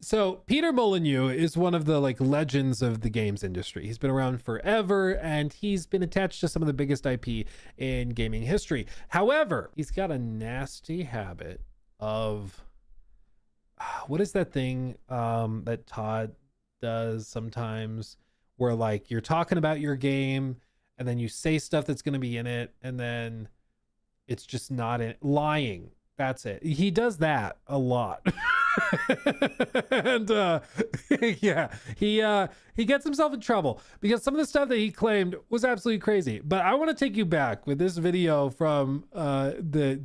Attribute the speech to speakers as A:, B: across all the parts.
A: So Peter Molyneux is one of the like legends of the games industry. He's been around forever and he's been attached to some of the biggest IP in gaming history. However, he's got a nasty habit of what is that thing that Todd does sometimes where like you're talking about your game and then you say stuff that's going to be in it and then it's just not in lying. That's it. He does that a lot. And yeah, he gets himself in trouble because some of the stuff that he claimed was absolutely crazy. But I want to take you back with this video from the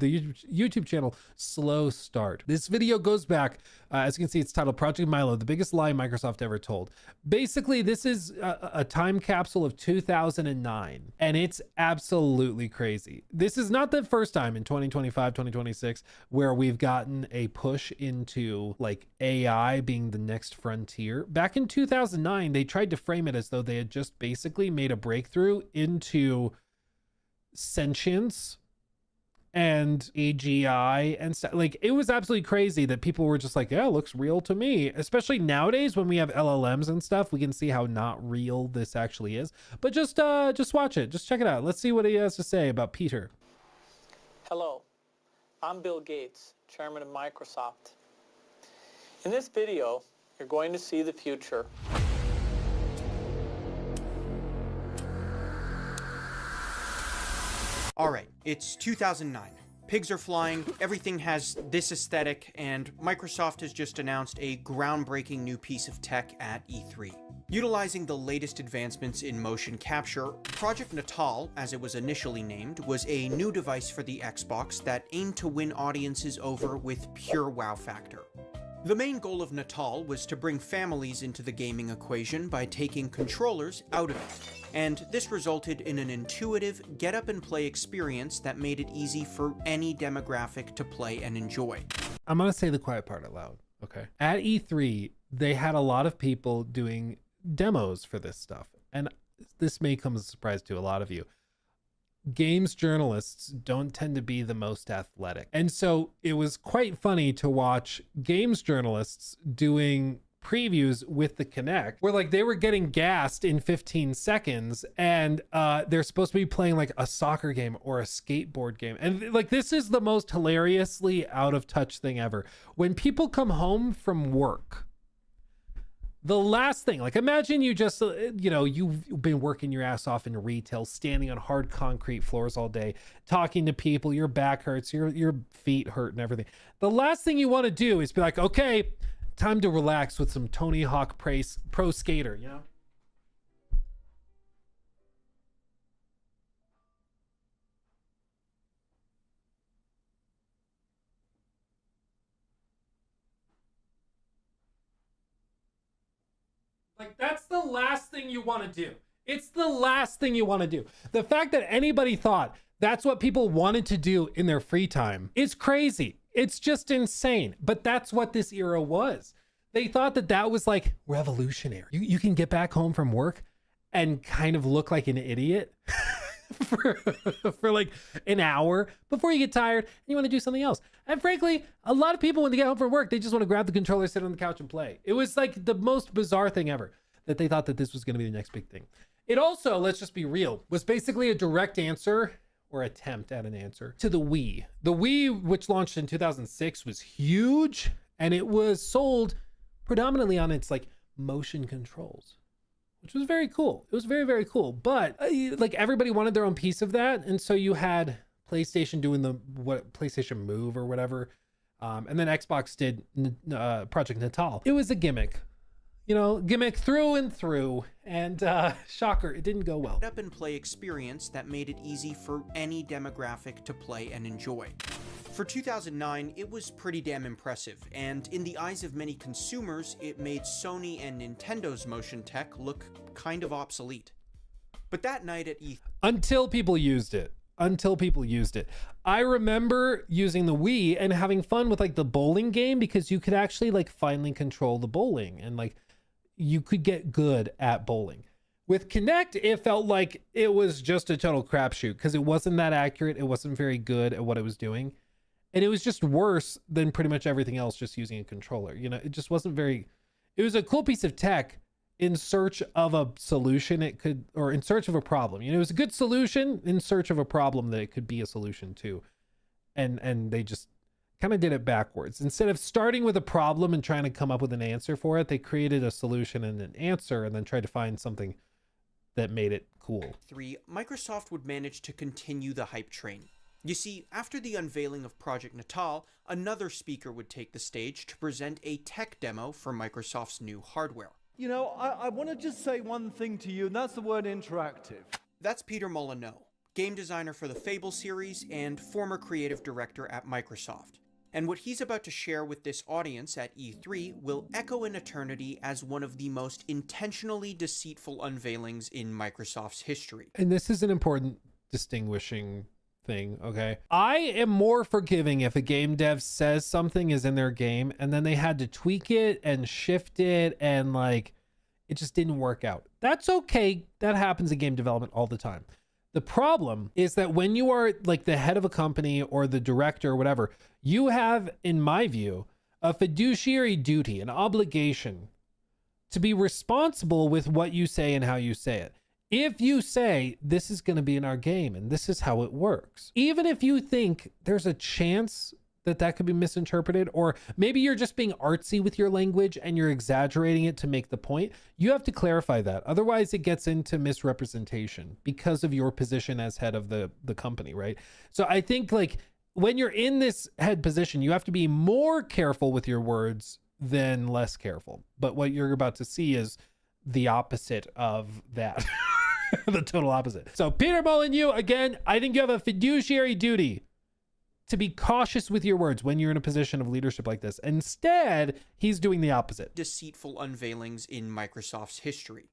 A: YouTube channel Slow Start. This video goes back, as you can see, it's titled Project Milo, the biggest lie Microsoft ever told. Basically, this is a time capsule of 2009, and it's absolutely crazy. This is not the first time in 2025, 2026, where we've gotten a push into like AI being the next frontier. Back in 2009, they tried to frame it as though they had just basically made a breakthrough into sentience and AGI and stuff. Like, it was absolutely crazy that people were just like, yeah, it looks real to me. Especially nowadays when we have LLMs and stuff, we can see how not real this actually is. But just watch it. Just check it out. Let's see what he has to say about Peter.
B: Hello, I'm Bill Gates, chairman of Microsoft. In this video, you're going to see the future.
C: All right, it's 2009. Pigs are flying, everything has this aesthetic, and Microsoft has just announced a groundbreaking new piece of tech at E3. Utilizing the latest advancements in motion capture, Project Natal, as it was initially named, was a new device for the Xbox that aimed to win audiences over with pure wow factor. The main goal of Natal was to bring families into the gaming equation by taking controllers out of it, and this resulted in an intuitive get-up-and-play experience that made it easy for any demographic to play and enjoy.
A: I'm gonna say the quiet part out loud, okay? At E3, they had a lot of people doing demos for this stuff, and this may come as a surprise to a lot of you. Games journalists don't tend to be the most athletic. And so it was quite funny to watch games journalists doing previews with the Kinect where like they were getting gassed in 15 seconds and they're supposed to be playing like a soccer game or a skateboard game. And like, this is the most hilariously out of touch thing ever. When people come home from work, the last thing, like imagine you just, you know, you've been working your ass off in retail, standing on hard concrete floors all day, talking to people, your back hurts, your feet hurt and everything. The last thing you want to do is be like, okay, time to relax with some Tony Hawk Pro Skater, you know? Like, that's the last thing you want to do. It's the last thing you want to do. The fact that anybody thought that's what people wanted to do in their free time is crazy. It's just insane. But that's what this era was. They thought that that was like revolutionary. You can get back home from work and kind of look like an idiot for like an hour before you get tired and you want to do something else. And frankly, a lot of people when they get home from work, they just want to grab the controller, sit on the couch and play. It was like the most bizarre thing ever that they thought that this was going to be the next big thing. It also, let's just be real, was basically a direct answer or attempt at an answer to the Wii. The Wii, which launched in 2006, was huge and it was sold predominantly on its like motion controls, which was very cool. It was very, very cool. But like everybody wanted their own piece of that. And so you had PlayStation doing the PlayStation Move or whatever. And then Xbox did Project Natal. It was a gimmick, you know, gimmick through and through. And shocker, it didn't go well.
C: Up and play experience that made it easy for any demographic to play and enjoy. For 2009, it was pretty damn impressive, and in the eyes of many consumers, it made Sony and Nintendo's motion tech look kind of obsolete. But that night at E3...
A: Until people used it. I remember using the Wii and having fun with like the bowling game because you could actually like finally control the bowling and like you could get good at bowling. With Kinect, it felt like it was just a total crapshoot because it wasn't that accurate. It wasn't very good at what it was doing. And it was just worse than pretty much everything else just using a controller. You know, it just wasn't very, it was a cool piece of tech in search of a solution it could, or in search of a problem. You know, it was a good solution in search of a problem that it could be a solution to. And they just kind of did it backwards. Instead of starting with a problem and trying to come up with an answer for it, they created a solution and an answer and then tried to find something that made it cool.
C: 3, Microsoft would manage to continue the hype train. You see, after the unveiling of Project Natal, another speaker would take the stage to present a tech demo for Microsoft's new hardware.
D: You know, I want to just say one thing to you, and that's the word interactive.
C: That's Peter Molyneux, game designer for the Fable series and former creative director at Microsoft. And what he's about to share with this audience at E3 will echo in eternity as one of the most intentionally deceitful unveilings in Microsoft's history.
A: And this is an important distinguishing thing, okay? I am more forgiving if a game dev says something is in their game and then they had to tweak it and shift it and like it just didn't work out. That's okay. That happens in game development all the time. The problem is that when you are like the head of a company or the director or whatever, you have, in my view, a fiduciary duty, an obligation to be responsible with what you say and how you say it. If you say, this is going to be in our game and this is how it works, even if you think there's a chance that that could be misinterpreted, or maybe you're just being artsy with your language and you're exaggerating it to make the point, you have to clarify that. Otherwise it gets into misrepresentation because of your position as head of the company, right? So I think like when you're in this head position, you have to be more careful with your words than less careful. But what you're about to see is the opposite of that. The total opposite. So Peter Molyneux, again, I think you have a fiduciary duty to be cautious with your words when you're in a position of leadership like this. Instead, he's doing the opposite.
C: Deceitful unveilings in Microsoft's history.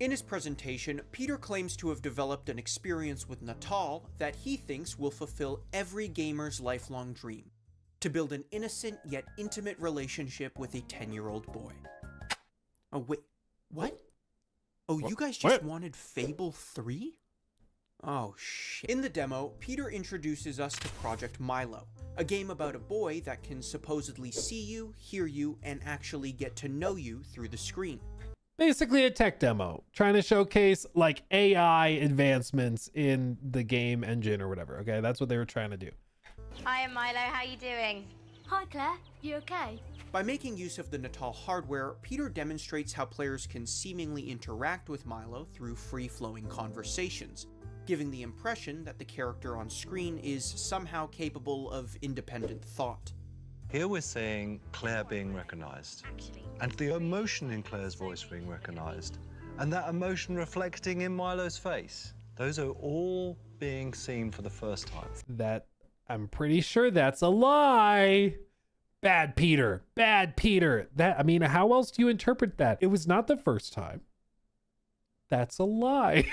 C: In his presentation, Peter claims to have developed an experience with Natal that he thinks will fulfill every gamer's lifelong dream: to build an innocent yet intimate relationship with a 10-year-old boy. Oh, wait, what? Oh, you guys just wanted Fable 3? Oh, shit. In the demo, Peter introduces us to Project Milo, a game about a boy that can supposedly see you, hear you, and actually get to know you through the screen.
A: Basically a tech demo, trying to showcase like AI advancements in the game engine or whatever, okay? That's what they were trying to do.
E: Hi, Milo. How you doing?
F: Hi, Claire. You okay?
C: By making use of the Natal hardware, Peter demonstrates how players can seemingly interact with Milo through free-flowing conversations, giving the impression that the character on screen is somehow capable of independent thought.
G: Here we're seeing Claire being recognized, and the emotion in Claire's voice being recognized, and that emotion reflecting in Milo's face. Those are all being seen for the first time.
A: That, I'm pretty sure that's a lie. Bad Peter, bad Peter. That, I mean, how else do you interpret that? It was not the first time. That's a lie.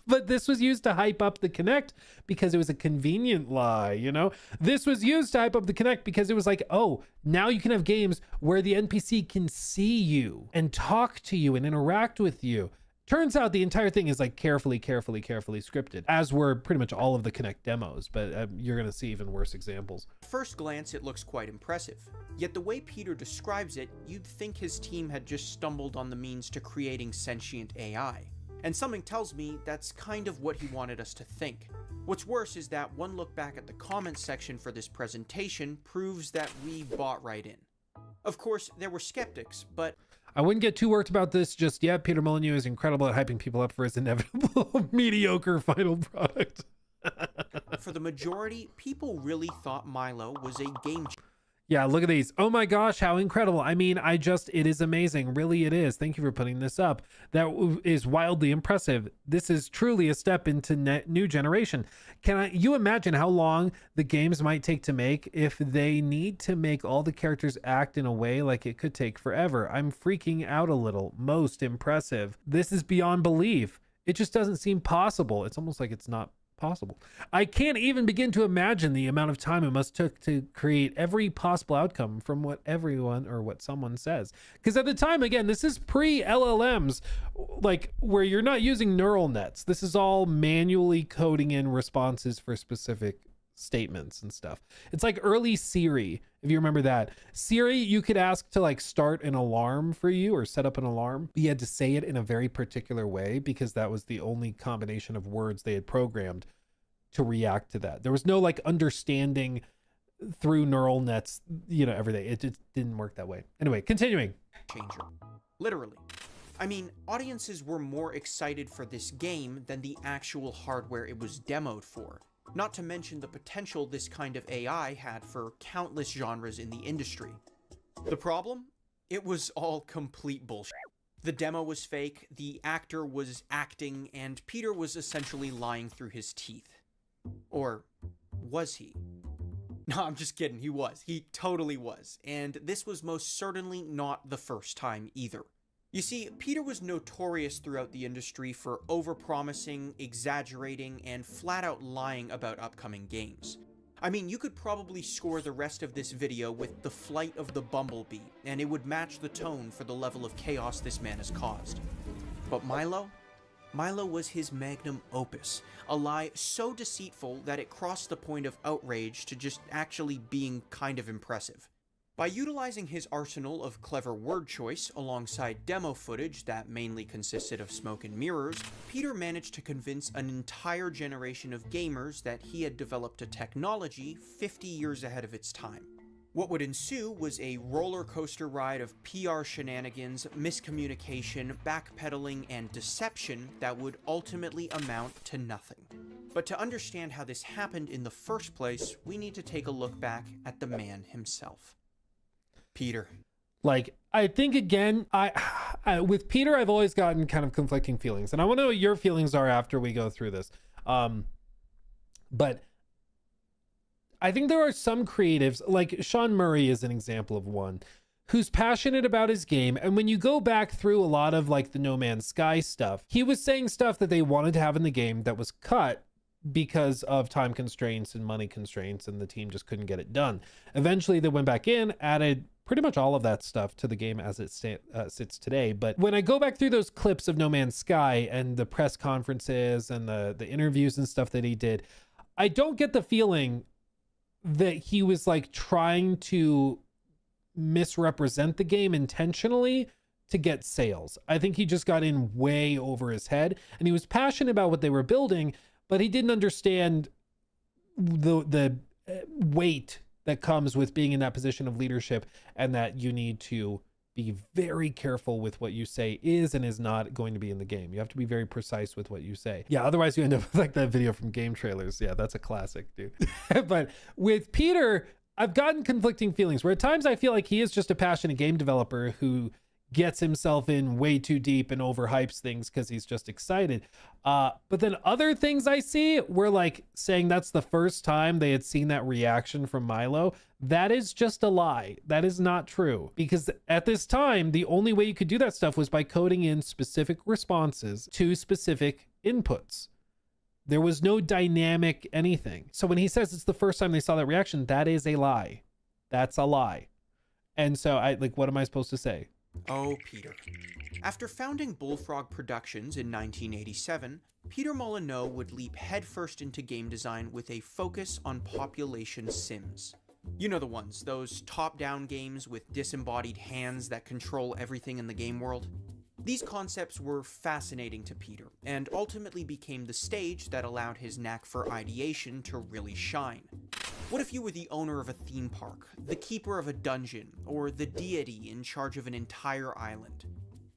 A: But this was used to hype up the Kinect because it was a convenient lie, you know? This was used to hype up the Kinect because it was like, oh, now you can have games where the NPC can see you and talk to you and interact with you. Turns out the entire thing is like carefully scripted, as were pretty much all of the Kinect demos, but you're going to see even worse examples.
C: At first glance, it looks quite impressive. Yet the way Peter describes it, you'd think his team had just stumbled on the means to creating sentient AI. And something tells me that's kind of what he wanted us to think. What's worse is that one look back at the comments section for this presentation proves that we bought right in. Of course, there were skeptics, but
A: I wouldn't get too worked about this just yet. Peter Molyneux is incredible at hyping people up for his inevitable mediocre final product.
C: for the majority, people really thought Milo was a game changer.
A: Yeah, look at these. Oh my gosh, how incredible. I mean, it is amazing. Really, it is. Thank you for putting this up. That is wildly impressive. This is truly a step into new generation. You imagine how long the games might take to make if they need to make all the characters act in a way like it could take forever? I'm freaking out a little. Most impressive. This is beyond belief. It just doesn't seem possible. It's almost like it's not possible. I can't even begin to imagine the amount of time it must took to create every possible outcome from what everyone or what someone says. Because at the time, again, this is pre-LLMs, like where you're not using neural nets. This is all manually coding in responses for specific statements and stuff. It's like early Siri, if you remember that. Siri, you could ask to like start an alarm for you or set up an alarm. You had to say it in a very particular way because that was the only combination of words they had programmed to react to that. There was no like understanding through neural nets, you know, everything. It just didn't work that way. Anyway, continuing.
C: Changer. Literally. I mean, audiences were more excited for this game than the actual hardware it was demoed for. Not to mention the potential this kind of AI had for countless genres in the industry. The problem? It was all complete bullshit. The demo was fake, the actor was acting, and Peter was essentially lying through his teeth. Or was he? No, I'm just kidding, he was. He totally was. And this was most certainly not the first time either. You see, Peter was notorious throughout the industry for overpromising, exaggerating, and flat-out lying about upcoming games. I mean, you could probably score the rest of this video with the flight of the bumblebee, and it would match the tone for the level of chaos this man has caused. But Milo? Milo was his magnum opus, a lie so deceitful that it crossed the point of outrage to just actually being kind of impressive. By utilizing his arsenal of clever word choice alongside demo footage that mainly consisted of smoke and mirrors, Peter managed to convince an entire generation of gamers that he had developed a technology 50 years ahead of its time. What would ensue was a roller coaster ride of PR shenanigans, miscommunication, backpedaling, and deception that would ultimately amount to nothing. But to understand how this happened in the first place, we need to take a look back at the man himself. Peter.
A: Like, I think again, I with Peter, I've always gotten kind of conflicting feelings, and I want to know what your feelings are after we go through this. But I think there are some creatives, like Sean Murray is an example of one, who's passionate about his game. And when you go back through a lot of like the No Man's Sky stuff, he was saying stuff that they wanted to have in the game that was cut because of time constraints and money constraints, and the team just couldn't get it done. Eventually they went back in, added pretty much all of that stuff to the game as it sits today. But when I go back through those clips of No Man's Sky and the press conferences and the interviews and stuff that he did, I don't get the feeling that he was like trying to misrepresent the game intentionally to get sales. I think he just got in way over his head, and he was passionate about what they were building, but he didn't understand the weight that comes with being in that position of leadership, and that you need to be very careful with what you say is and is not going to be in the game. You have to be very precise with what you say. Yeah, otherwise you end up with like that video from Game Trailers. Yeah, that's a classic, dude. But with Peter, I've gotten conflicting feelings where at times I feel like he is just a passionate game developer who gets himself in way too deep and overhypes things because he's just excited. But then other things I see were like saying that's the first time they had seen that reaction from Milo. That is just a lie. That is not true, because at this time, the only way you could do that stuff was by coding in specific responses to specific inputs. There was no dynamic anything. So when he says it's the first time they saw that reaction, that is a lie. That's a lie. And so what am I supposed to say?
C: Oh, Peter. After founding Bullfrog Productions in 1987, Peter Molyneux would leap headfirst into game design with a focus on population sims. You know the ones, those top-down games with disembodied hands that control everything in the game world? These concepts were fascinating to Peter, and ultimately became the stage that allowed his knack for ideation to really shine. What if you were the owner of a theme park, the keeper of a dungeon, or the deity in charge of an entire island?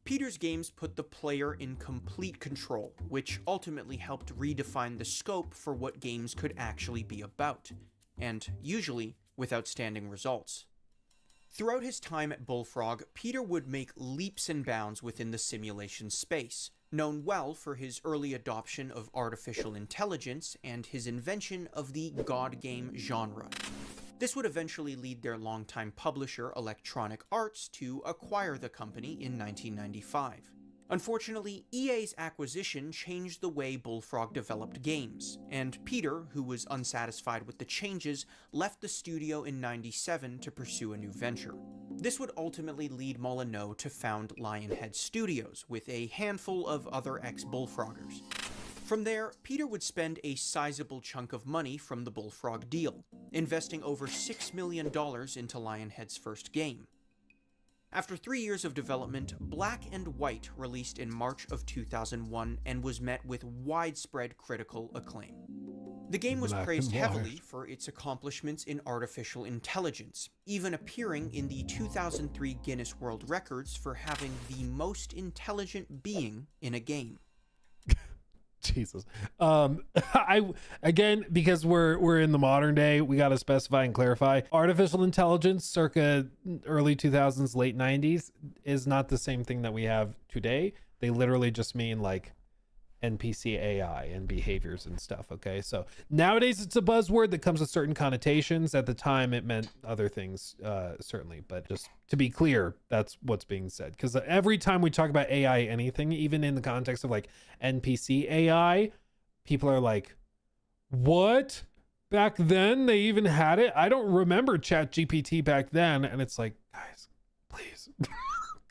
C: Peter's games put the player in complete control, which ultimately helped redefine the scope for what games could actually be about, and usually with outstanding results. Throughout his time at Bullfrog, Peter would make leaps and bounds within the simulation space, known well for his early adoption of artificial intelligence and his invention of the God game genre. This would eventually lead their longtime publisher Electronic Arts to acquire the company in 1995. Unfortunately, EA's acquisition changed the way Bullfrog developed games, and Peter, who was unsatisfied with the changes, left the studio in '97 to pursue a new venture. This would ultimately lead Molyneux to found Lionhead Studios with a handful of other ex-Bullfroggers. From there, Peter would spend a sizable chunk of money from the Bullfrog deal, investing over $6 million into Lionhead's first game. After 3 years of development, Black and White released in March of 2001 and was met with widespread critical acclaim. The game was praised heavily for its accomplishments in artificial intelligence, even appearing in the 2003 Guinness World Records for having the most intelligent being in a game.
A: Jesus. Again, because we're in the modern day, we got to specify and clarify. Artificial intelligence circa early 2000s, late 90s is not the same thing that we have today. They literally just mean like NPC AI and behaviors and stuff. Okay, so nowadays it's a buzzword that comes with certain connotations. At the time it meant other things, certainly, but just to be clear, that's what's being said, because every time we talk about AI anything, even in the context of like NPC AI, people are like, what? Back then they even had it? I don't remember Chat GPT back then. And it's like, guys, please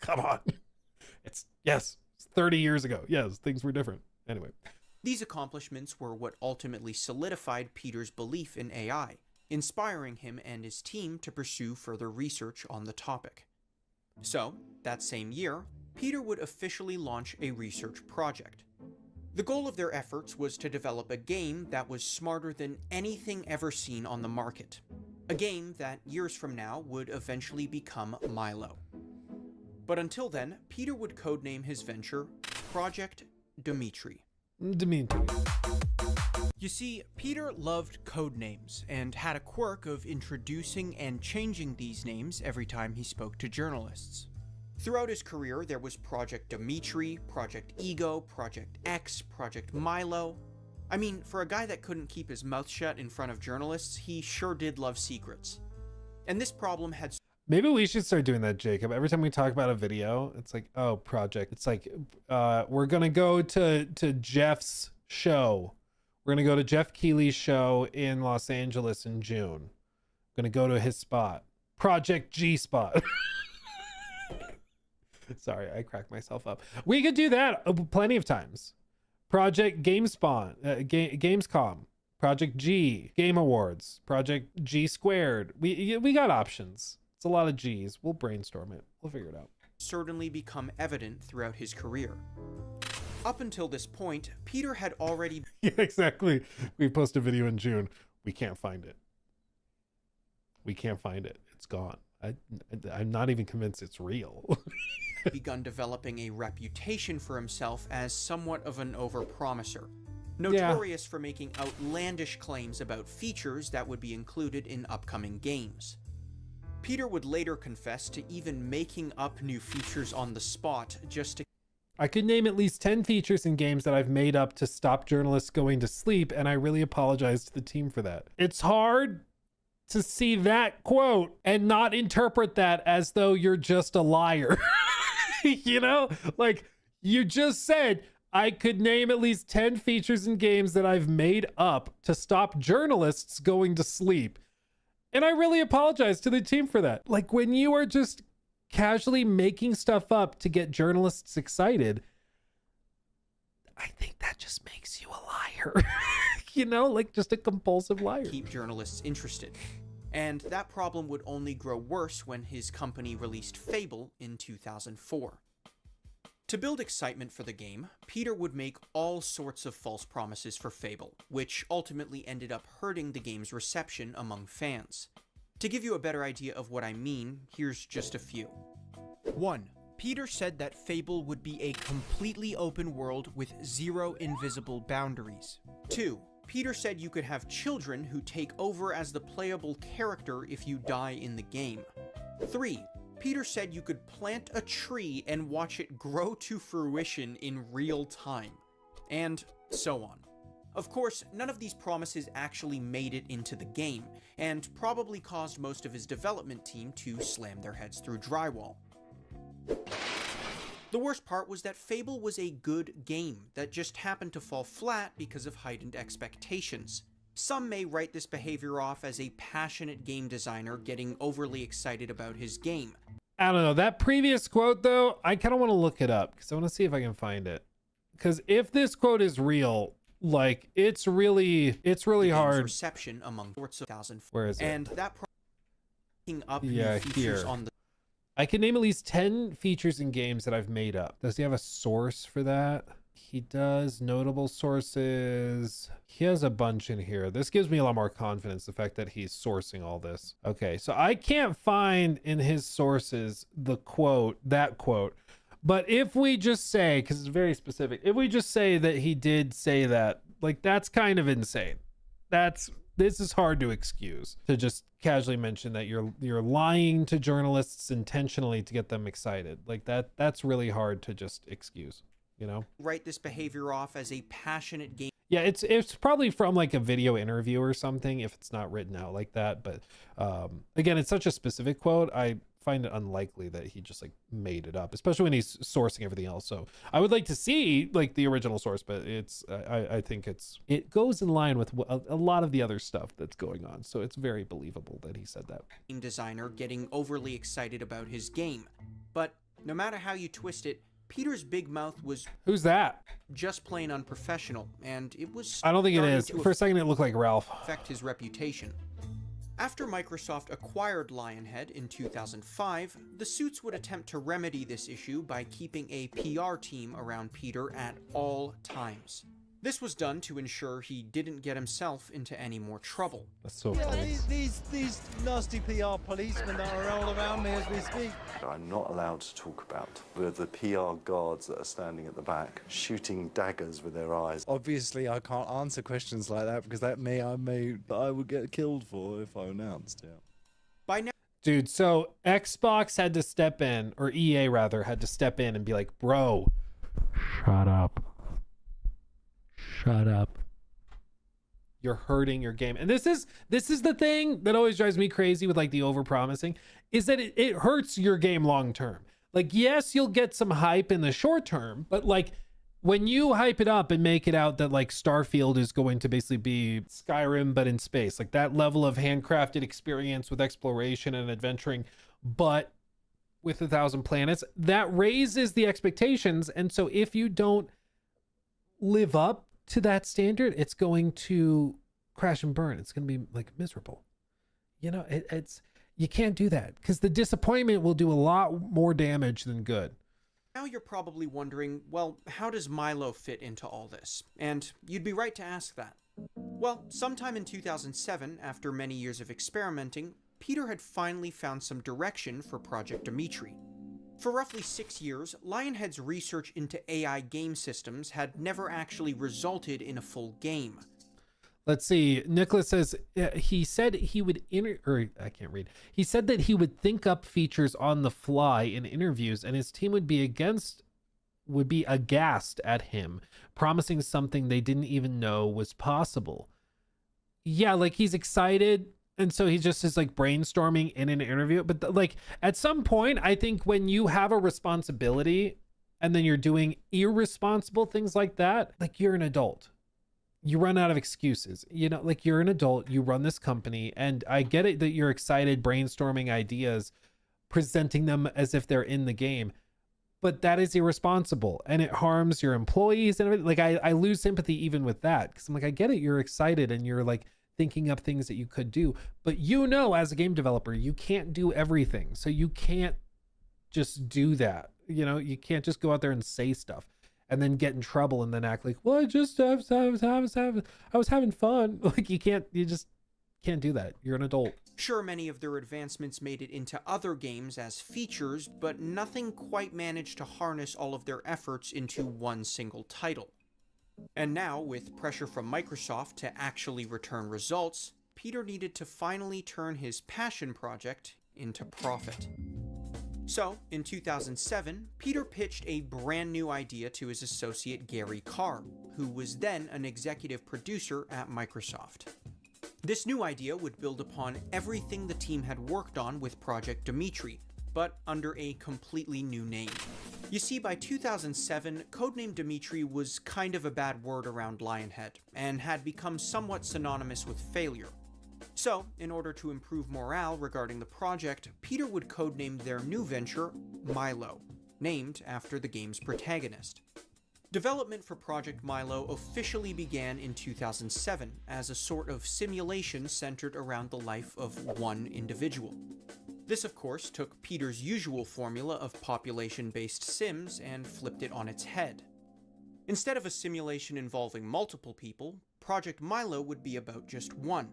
A: come on. It's 30 years ago. Yes, things were different. Anyway,
C: these accomplishments were what ultimately solidified Peter's belief in AI, inspiring him and his team to pursue further research on the topic. So, that same year, Peter would officially launch a research project. The goal of their efforts was to develop a game that was smarter than anything ever seen on the market. A game that, years from now, would eventually become Milo. But until then, Peter would codename his venture Project Dimitri. You see, Peter loved codenames and had a quirk of introducing and changing these names every time he spoke to journalists. Throughout his career, there was Project Dimitri, Project Ego, Project X, Project Milo. I mean, for a guy that couldn't keep his mouth shut in front of journalists, he sure did love secrets. And this problem had...
A: Maybe we should start doing that, Jacob. Every time we talk about a video, it's like, oh, project. It's like, we're going to go to Jeff's show. We're going to go to Jeff Keighley's show in Los Angeles in June. Going to go to his spot. Project G spot. Sorry, I cracked myself up. We could do that plenty of times. Project GameSpawn, Gamescom. Project G, Game Awards. Project G Squared. We got options. It's a lot of G's. We'll brainstorm it. We'll figure it out.
C: Certainly become evident throughout his career. Up until this point, Peter had already...
A: Yeah, exactly. We post a video in June. We can't find it. We can't find it. It's gone. I'm not even convinced it's real.
C: begun developing a reputation for himself as somewhat of an overpromiser. Notorious for making outlandish claims about features that would be included in upcoming games. Peter would later confess to even making up new features on the spot just to...
A: I could name at least 10 features in games that I've made up to stop journalists going to sleep, and I really apologize to the team for that. It's hard to see that quote and not interpret that as though you're just a liar. You know, like you just said, I could name at least 10 features in games that I've made up to stop journalists going to sleep. And I really apologize to the team for that. Like when you are just casually making stuff up to get journalists excited, I think that just makes you a liar. You know, like just a compulsive liar.
C: Keep journalists interested. And that problem would only grow worse when his company released Fable in 2004. To build excitement for the game, Peter would make all sorts of false promises for Fable, which ultimately ended up hurting the game's reception among fans. To give you a better idea of what I mean, here's just a few. 1. Peter said that Fable would be a completely open world with zero invisible boundaries. 2. Peter said you could have children who take over as the playable character if you die in the game. 3. Peter said you could plant a tree and watch it grow to fruition in real time. And so on. Of course, none of these promises actually made it into the game, and probably caused most of his development team to slam their heads through drywall. The worst part was that Fable was a good game that just happened to fall flat because of heightened expectations. Some may write this behavior off as a passionate game designer getting overly excited about his game.
A: I don't know. That previous quote, though, I kind of want to look it up because I want to see if I can find it. Because if this quote is real, Like it's really hard.
C: Reception among sorts of thousand.
A: Where is it?
C: And that up
A: Yeah,
C: new features
A: here.
C: on the
A: I can name at least 10 features in games that I've made up. Does he have a source for that? He does. Notable sources. He has a bunch in here. This gives me a lot more confidence, the fact that he's sourcing all this. Okay, so I can't find in his sources the quote, that quote. But if we just say, because it's very specific, if we just say that he did say that, like, that's kind of insane. This is hard to excuse, to just casually mention that you're lying to journalists intentionally to get them excited. Like that's really hard to just excuse, you know?
C: write this behavior off as a passionate game.
A: Yeah, it's probably from like a video interview or something if it's not written out like that. But again, it's such a specific quote. I find it unlikely that he just like made it up, especially when he's sourcing everything else. So I would like to see like the original source, but it's I think it goes in line with a lot of the other stuff that's going on. So it's very believable that he said that.
C: Game designer getting overly excited about his game. But no matter how you twist it, Peter's big mouth was
A: Who's that?
C: just plain unprofessional, and it was
A: I don't think it
C: starting
A: is.
C: to
A: For a second, it looked like Ralph.
C: affect his reputation. After Microsoft acquired Lionhead in 2005, the suits would attempt to remedy this issue by keeping a PR team around Peter at all times. This was done to ensure he didn't get himself into any more trouble.
A: That's so
D: Yeah,
A: funny.
D: these nasty PR policemen that are all around me as we speak.
H: I'm not allowed to talk about the PR guards that are standing at the back, shooting daggers with their eyes.
I: Obviously, I can't answer questions like that because I would get killed for if I announced. Yeah.
C: By now,
A: Dude, so Xbox had to step in, or EA rather, had to step in and be like, bro, shut up. Shut up. You're hurting your game. And this is the thing that always drives me crazy with like the overpromising, is that it hurts your game long term. Like, yes, you'll get some hype in the short term, but like when you hype it up and make it out that like Starfield is going to basically be Skyrim but in space, like that level of handcrafted experience with exploration and adventuring, but with 1,000 planets, that raises the expectations. And so if you don't live up to that standard, it's going to crash and burn. It's going to be like miserable. You know, it's you can't do that because the disappointment will do a lot more damage than good.
C: now you're probably wondering, well, how does Milo fit into all this? And you'd be right to ask that. Well, sometime in 2007, after many years of experimenting, Peter had finally found some direction for Project Deceitful. For roughly 6 years, Lionhead's research into AI game systems had never actually resulted in a full game.
A: Let's see. Nicholas says he said he would I can't read. He said that he would think up features on the fly in interviews, and his team would be aghast at him, promising something they didn't even know was possible. Yeah, like he's excited, and so he just is like brainstorming in an interview. But like at some point, I think when you have a responsibility and then you're doing irresponsible things like that, like you're an adult. You run out of excuses, you know, like you're an adult, you run this company, and I get it that you're excited brainstorming ideas, presenting them as if they're in the game, but that is irresponsible and it harms your employees and everything. Like I lose sympathy even with that, because I'm like, I get it, you're excited and you're like thinking up things that you could do, but you know, as a game developer, you can't do everything. So you can't just do that. You know, you can't just go out there and say stuff and then get in trouble and then act like, well, I was having fun. Like you just can't do that. You're an adult.
C: Sure, many of their advancements made it into other games as features, but nothing quite managed to harness all of their efforts into one single title. And now, with pressure from Microsoft to actually return results, Peter needed to finally turn his passion project into profit. So, in 2007, Peter pitched a brand new idea to his associate Gary Carr, who was then an executive producer at Microsoft. This new idea would build upon everything the team had worked on with Project Deceitful, but under a completely new name. You see, by 2007, codename Deceitful was kind of a bad word around Lionhead, and had become somewhat synonymous with failure. So, in order to improve morale regarding the project, Peter would codename their new venture Milo, named after the game's protagonist. Development for Project Milo officially began in 2007 as a sort of simulation centered around the life of one individual. This, of course, took Peter's usual formula of population-based sims and flipped it on its head. Instead of a simulation involving multiple people, Project Milo would be about just one,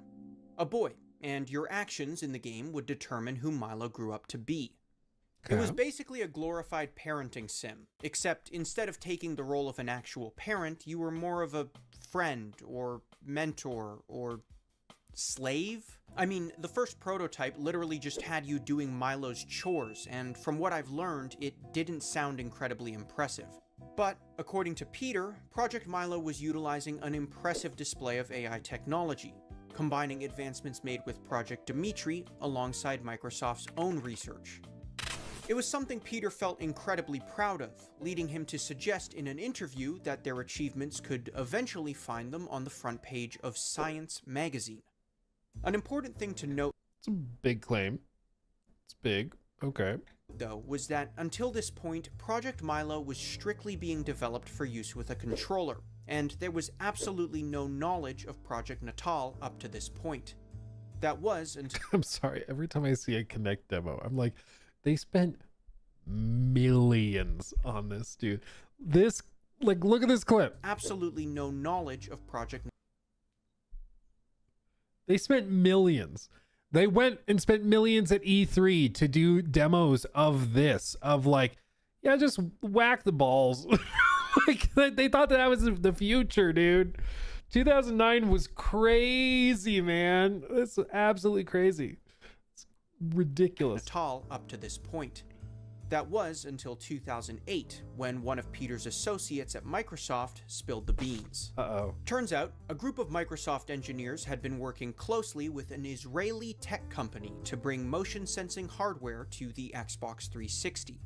C: a boy, and your actions in the game would determine who Milo grew up to be. It was basically a glorified parenting sim, except instead of taking the role of an actual parent, you were more of a friend, or mentor, or slave? I mean, the first prototype literally just had you doing Milo's chores, and from what I've learned, it didn't sound incredibly impressive. But, according to Peter, Project Milo was utilizing an impressive display of AI technology, combining advancements made with Project Deceitful alongside Microsoft's own research. It was something Peter felt incredibly proud of, leading him to suggest in an interview that their achievements could eventually find them on the front page of Science magazine. An important thing to note,
A: It's a big claim. It's big. Okay.
C: though, was that until this point, Project Milo was strictly being developed for use with a controller, and there was absolutely no knowledge of Project Natal up to this point. That was until
A: I'm sorry. Every time I see a Connect demo, I'm like, they spent millions on this, dude. This, like, look at this clip.
C: absolutely no knowledge of Project.
A: They spent millions. They went and spent millions at E3 to do demos of this, of like, yeah, just whack the balls. Like, they thought that was the future, dude. 2009 was crazy, man. It's absolutely crazy. It's ridiculous.
C: Natal up to this point. That was until 2008, when one of Peter's associates at Microsoft spilled the beans.
A: Uh-oh.
C: Turns out, a group of Microsoft engineers had been working closely with an Israeli tech company to bring motion sensing hardware to the Xbox 360.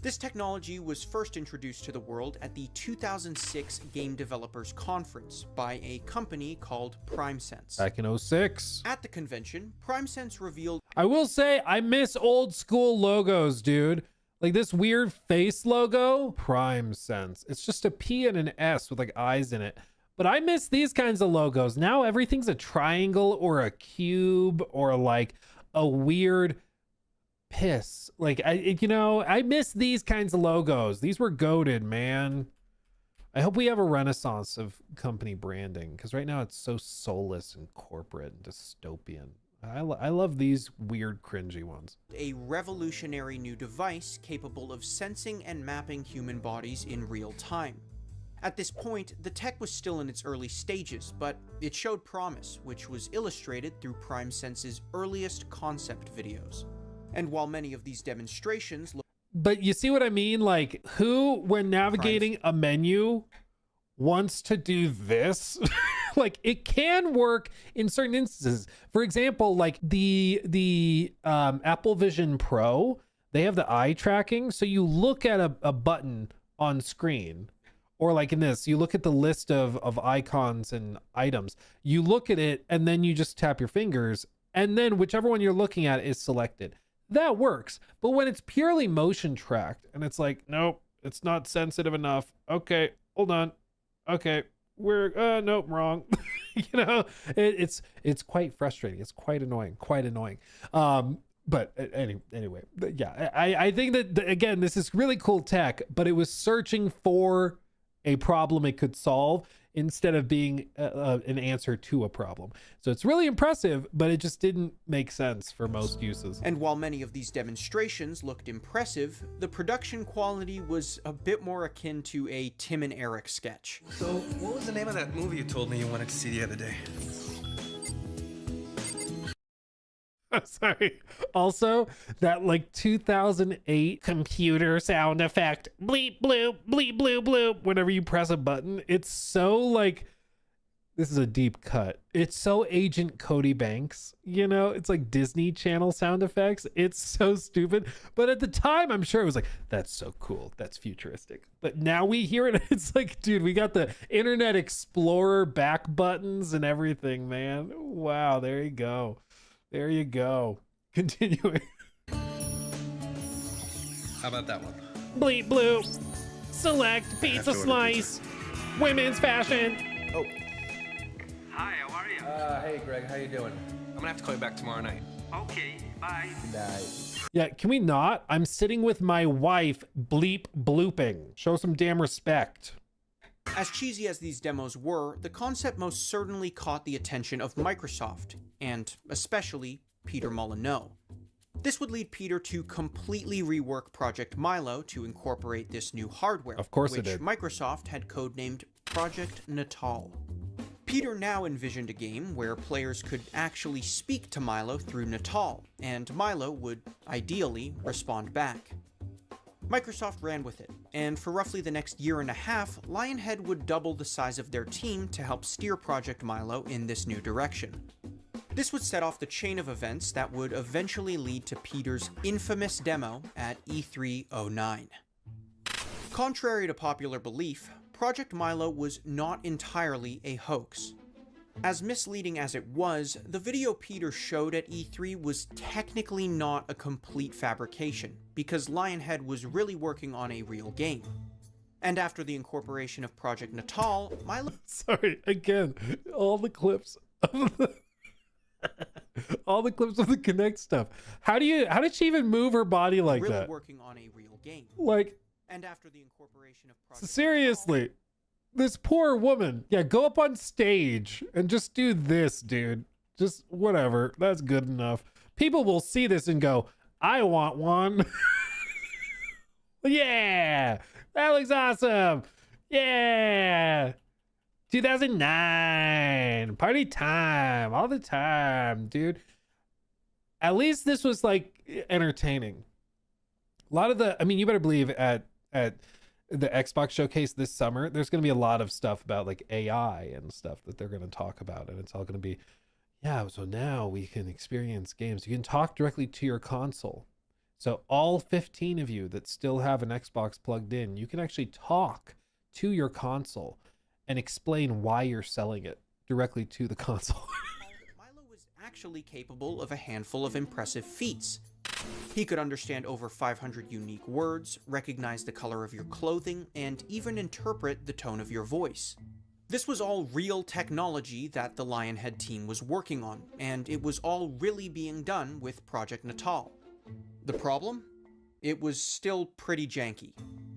C: This technology was first introduced to the world at the 2006 Game Developers Conference by a company called PrimeSense.
A: Back in 06.
C: At the convention, PrimeSense revealed,
A: I will say, I miss old school logos, dude. Like this weird face logo, PrimeSense. It's just a P and an S with like eyes in it. But I miss these kinds of logos. Now everything's a triangle or a cube or like a weird piss. Like, I miss these kinds of logos. These were goated, man. I hope we have a renaissance of company branding, because right now it's so soulless and corporate and dystopian. I love these weird, cringy ones.
C: a revolutionary new device capable of sensing and mapping human bodies in real time. At this point, the tech was still in its early stages, but it showed promise, which was illustrated through PrimeSense's earliest concept videos. And while many of these demonstrations
A: But you see what I mean? Like, who, when navigating a menu, wants to do this? Like, it can work in certain instances. For example, like the Apple Vision Pro, they have the eye tracking. So you look at a button on screen, or like in this, you look at the list of icons and items. You look at it and then you just tap your fingers, and then whichever one you're looking at is selected. That works. But when it's purely motion tracked and it's like, nope, it's not sensitive enough. Okay, hold on. Okay, we're nope, wrong. It's quite frustrating. It's quite annoying. But anyway, yeah, I think that again, this is really cool tech, but it was searching for a problem it could solve instead of being an answer to a problem. So it's really impressive, but it just didn't make sense for most uses.
C: And while many of these demonstrations looked impressive, the production quality was a bit more akin to a Tim and Eric sketch.
J: So, what was the name of that movie you told me you wanted to see the other day?
A: Sorry. Also, that like 2008 computer sound effect, bleep bloop, bleep bloop bloop, whenever you press a button, it's so like, this is a deep cut. It's so Agent Cody Banks, it's like Disney Channel sound effects. It's so stupid. But at the time, I'm sure it was like, that's so cool. That's futuristic. But now we hear it. It's like, dude, we got the Internet Explorer back buttons and everything, man. Wow. There you go. There you go. Continuing.
J: How about that one?
A: Bleep bloop. Select pizza slice. Women's fashion.
J: Oh. Hi, how are you? Hey, Greg, how you doing? I'm gonna have to call you back tomorrow night.
K: Okay, bye.
J: Good night.
A: Yeah, can we not? I'm sitting with my wife, bleep blooping. Show some damn respect.
C: As cheesy as these demos were, the concept most certainly caught the attention of Microsoft, and especially Peter Molyneux. This would lead Peter to completely rework Project Milo to incorporate this new hardware,
A: of course
C: which
A: it did.
C: Microsoft had codenamed Project Natal. Peter now envisioned a game where players could actually speak to Milo through Natal, and Milo would, ideally, respond back. Microsoft ran with it, and for roughly the next year and a half, Lionhead would double the size of their team to help steer Project Milo in this new direction. This would set off the chain of events that would eventually lead to Peter's infamous demo at E3-09. Contrary to popular belief, Project Milo was not entirely a hoax. As misleading as it was, the video Peter showed at E3 was technically not a complete fabrication, because Lionhead was really working on a real game. And after the incorporation of Project Natal, Milo...
A: Sorry, again, all the clips of the... all the clips of the Kinect stuff. How did she even move her body like
C: really
A: that?
C: Working on a real game.
A: Like,
C: and after the incorporation of Project
A: seriously,
C: Natal,
A: this poor woman. Yeah, go up on stage and just do this, dude. Just whatever. That's good enough. People will see this and go, I want one. Yeah, that looks awesome. Yeah. 2009 party time all the time, dude. At least this was like entertaining. A lot of the, I mean, you better believe at the Xbox showcase this summer, there's going to be a lot of stuff about like AI and stuff that they're going to talk about, and it's all going to be, yeah, so now we can experience games. You can talk directly to your console. So all 15 of you that still have an Xbox plugged in, you can actually talk to your console and explain why you're selling it directly to the console.
C: Milo was actually capable of a handful of impressive feats. He could understand over 500 unique words, recognize the color of your clothing, and even interpret the tone of your voice. This was all real technology that the Lionhead team was working on, and it was all really being done with Project Natal. The problem? It was still pretty janky.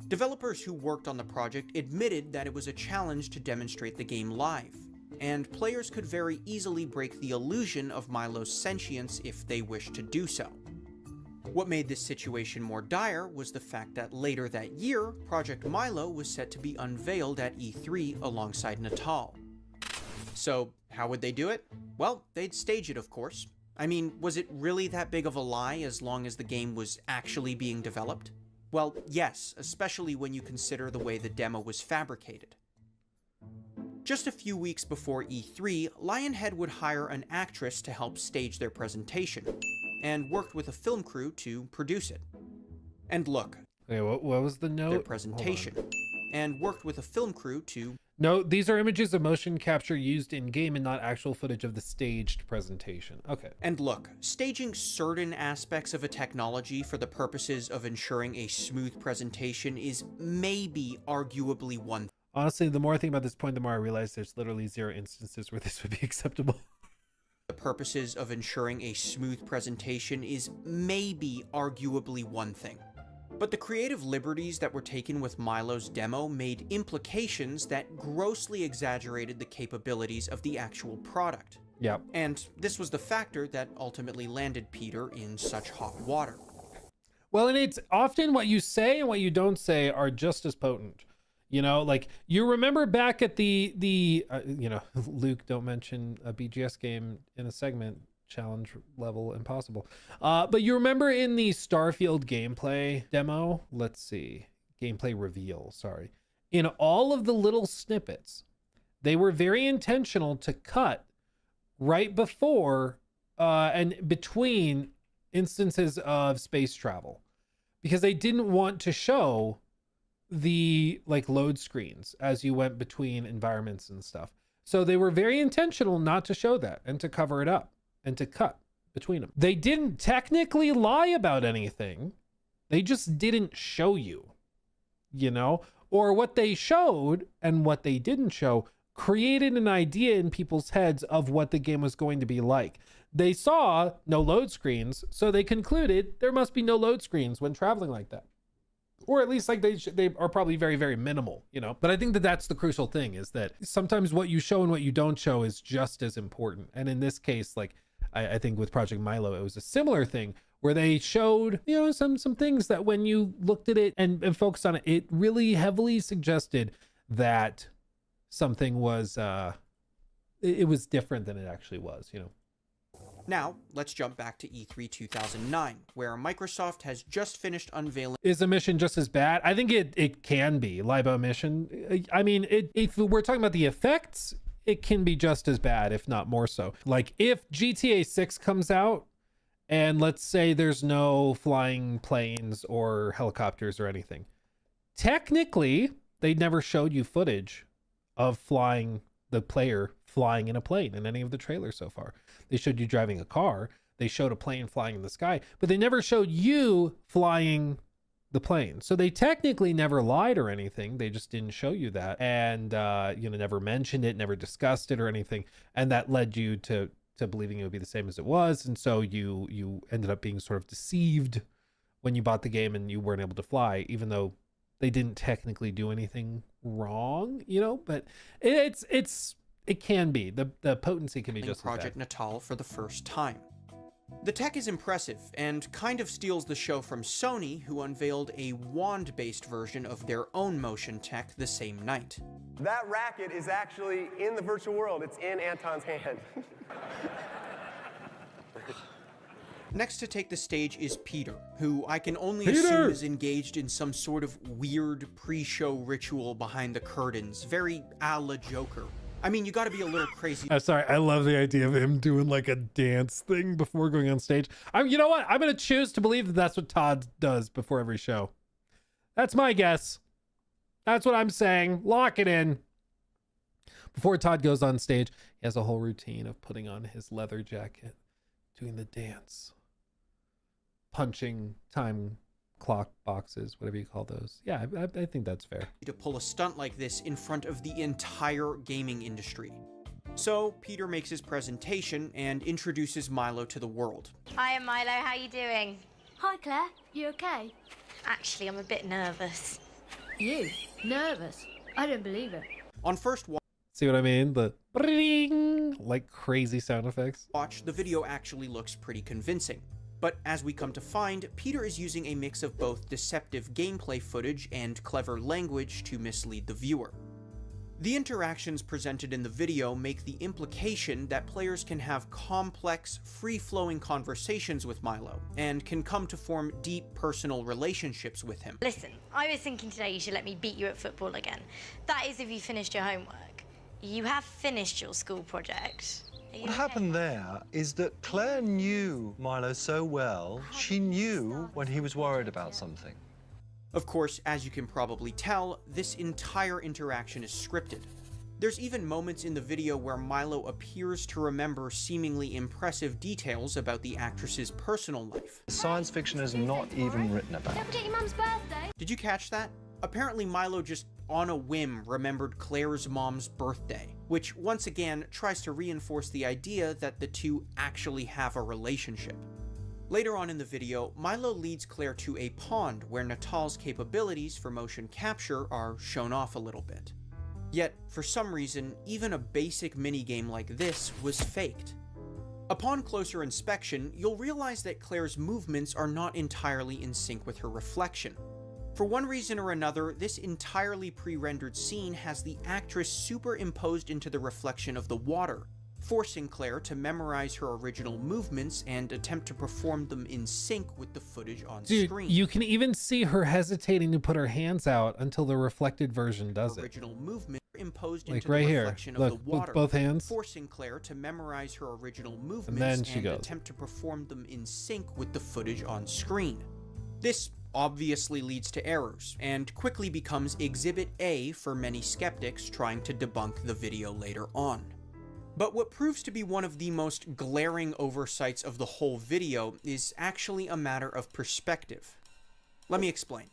C: Developers who worked on the project admitted that it was a challenge to demonstrate the game live, and players could very easily break the illusion of Milo's sentience if they wished to do so. What made this situation more dire was the fact that later that year, Project Milo was set to be unveiled at E3 alongside Natal. So, how would they do it? Well, they'd stage it, of course. I mean, was it really that big of a lie as long as the game was actually being developed? Well, yes, especially when you consider the way the demo was fabricated. Just a few weeks before E3, Lionhead would hire an actress to help stage their presentation, and worked with a film crew to produce it. And look,
A: Wait, what was the note?
C: their presentation, and worked with a film crew to...
A: No, these are images of motion capture used in game and not actual footage of the staged presentation. Okay.
C: And look, staging certain aspects of a technology for the purposes of ensuring a smooth presentation is maybe arguably one.
A: Honestly, the more I think about this point, the more I realize there's literally 0 instances where this would be acceptable.
C: The purposes of ensuring a smooth presentation is maybe arguably one thing. But the creative liberties that were taken with Milo's demo made implications that grossly exaggerated the capabilities of the actual product.
A: Yeah.
C: And this was the factor that ultimately landed Peter in such hot water.
A: Well, and it's often what you say and what you don't say are just as potent. You know, like you remember back at the you know, Luke, don't mention a BGS game in a segment. Challenge level impossible. But you remember in the Starfield gameplay demo, let's see, gameplay reveal, sorry. In all of the little snippets, they were very intentional to cut right before and between instances of space travel, because they didn't want to show the like load screens as you went between environments and stuff. So they were very intentional not to show that and to cover it up and to cut between them. They didn't technically lie about anything. They just didn't show you you know, or what they showed and what they didn't show created an idea in people's heads of what the game was going to be like. They saw no load screens, so they concluded there must be no load screens when traveling like that. Or at least like they are probably very, very minimal, you know. But I think that that's the crucial thing, is that sometimes what you show and what you don't show is just as important. And in this case, like I think with Project Milo, it was a similar thing where they showed, you know, some things that when you looked at it and focused on it, it really heavily suggested that something was it was different than it actually was, you know.
C: Now, let's jump back to E3 2009, where Microsoft has just finished unveiling...
A: Is a mission just as bad? I think it can be. Libo mission. I mean, if we're talking about the effects, it can be just as bad, if not more so. Like, if GTA 6 comes out, and let's say there's no flying planes or helicopters or anything, technically, they never showed you footage of the player flying in a plane in any of the trailers so far. They showed you driving a car. They showed a plane flying in the sky, but they never showed you flying the plane. So they technically never lied or anything. They just didn't show you that. And, you know, never mentioned it, never discussed it or anything. And that led you to believing it would be the same as it was. And so you ended up being sort of deceived when you bought the game and you weren't able to fly, even though they didn't technically do anything wrong, you know, but it can be. The potency can be just
C: Project Natal for the first time. The tech is impressive and kind of steals the show from Sony, who unveiled a wand-based version of their own motion tech the same night.
K: That racket is actually in the virtual world. It's in Anton's hand.
C: Next to take the stage is Peter, who I can only assume is engaged in some sort of weird pre-show ritual behind the curtains, very a la Joker. I mean, you gotta be a little crazy.
A: I'm sorry, I love the idea of him doing like a dance thing before going on stage. You know what? I'm gonna choose to believe that that's what Todd does before every show. That's my guess. That's what I'm saying. Lock it in. Before Todd goes on stage, he has a whole routine of putting on his leather jacket, doing the dance, punching time clock boxes, whatever you call those. Yeah, I think that's fair.
C: To pull a stunt like this in front of the entire gaming industry. So Peter makes his presentation and introduces Milo to the world.
E: Hi, Milo. How you doing?
F: Hi, Claire. You okay?
E: Actually, I'm a bit nervous.
F: You? Nervous? I don't believe it.
C: On first
A: see what I mean? The bring, like crazy sound effects.
C: Watch, the video actually looks pretty convincing. But as we come to find, Peter is using a mix of both deceptive gameplay footage and clever language to mislead the viewer. The interactions presented in the video make the implication that players can have complex, free-flowing conversations with Milo, and can come to form deep personal relationships with him.
E: Listen, I was thinking today you should let me beat you at football again. That is if you finished your homework. You have finished your school project.
G: What happened there is that Claire knew Milo so well, she knew when he was worried about something.
C: Of course, as you can probably tell, this entire interaction is scripted. There's even moments in the video where Milo appears to remember seemingly impressive details about the actress's personal life.
G: Science fiction is not even written about.
F: Don't forget your mum's birthday.
C: Did you catch that? Apparently Milo just on a whim remembered Claire's mom's birthday, which once again tries to reinforce the idea that the two actually have a relationship. Later on in the video, Milo leads Claire to a pond where Natal's capabilities for motion capture are shown off a little bit. Yet, for some reason, even a basic minigame like this was faked. Upon closer inspection, you'll realize that Claire's movements are not entirely in sync with her reflection. For one reason or another, this entirely pre-rendered scene has the actress superimposed into the reflection of the water, forcing Claire to memorize her original movements and attempt to perform them in sync with the footage on screen.
A: You can even see her hesitating to put her hands out until the reflected version does it.
C: Original movement imposed
A: like
C: into
A: right
C: the
A: here.
C: reflection
A: Look,
C: of the water,
A: with both hands,
C: forcing Claire to memorize her original movements
A: and then she goes.
C: attempt to perform them in sync with the footage on screen. This obviously leads to errors, and quickly becomes Exhibit A for many skeptics trying to debunk the video later on. But what proves to be one of the most glaring oversights of the whole video is actually a matter of perspective. Let me explain.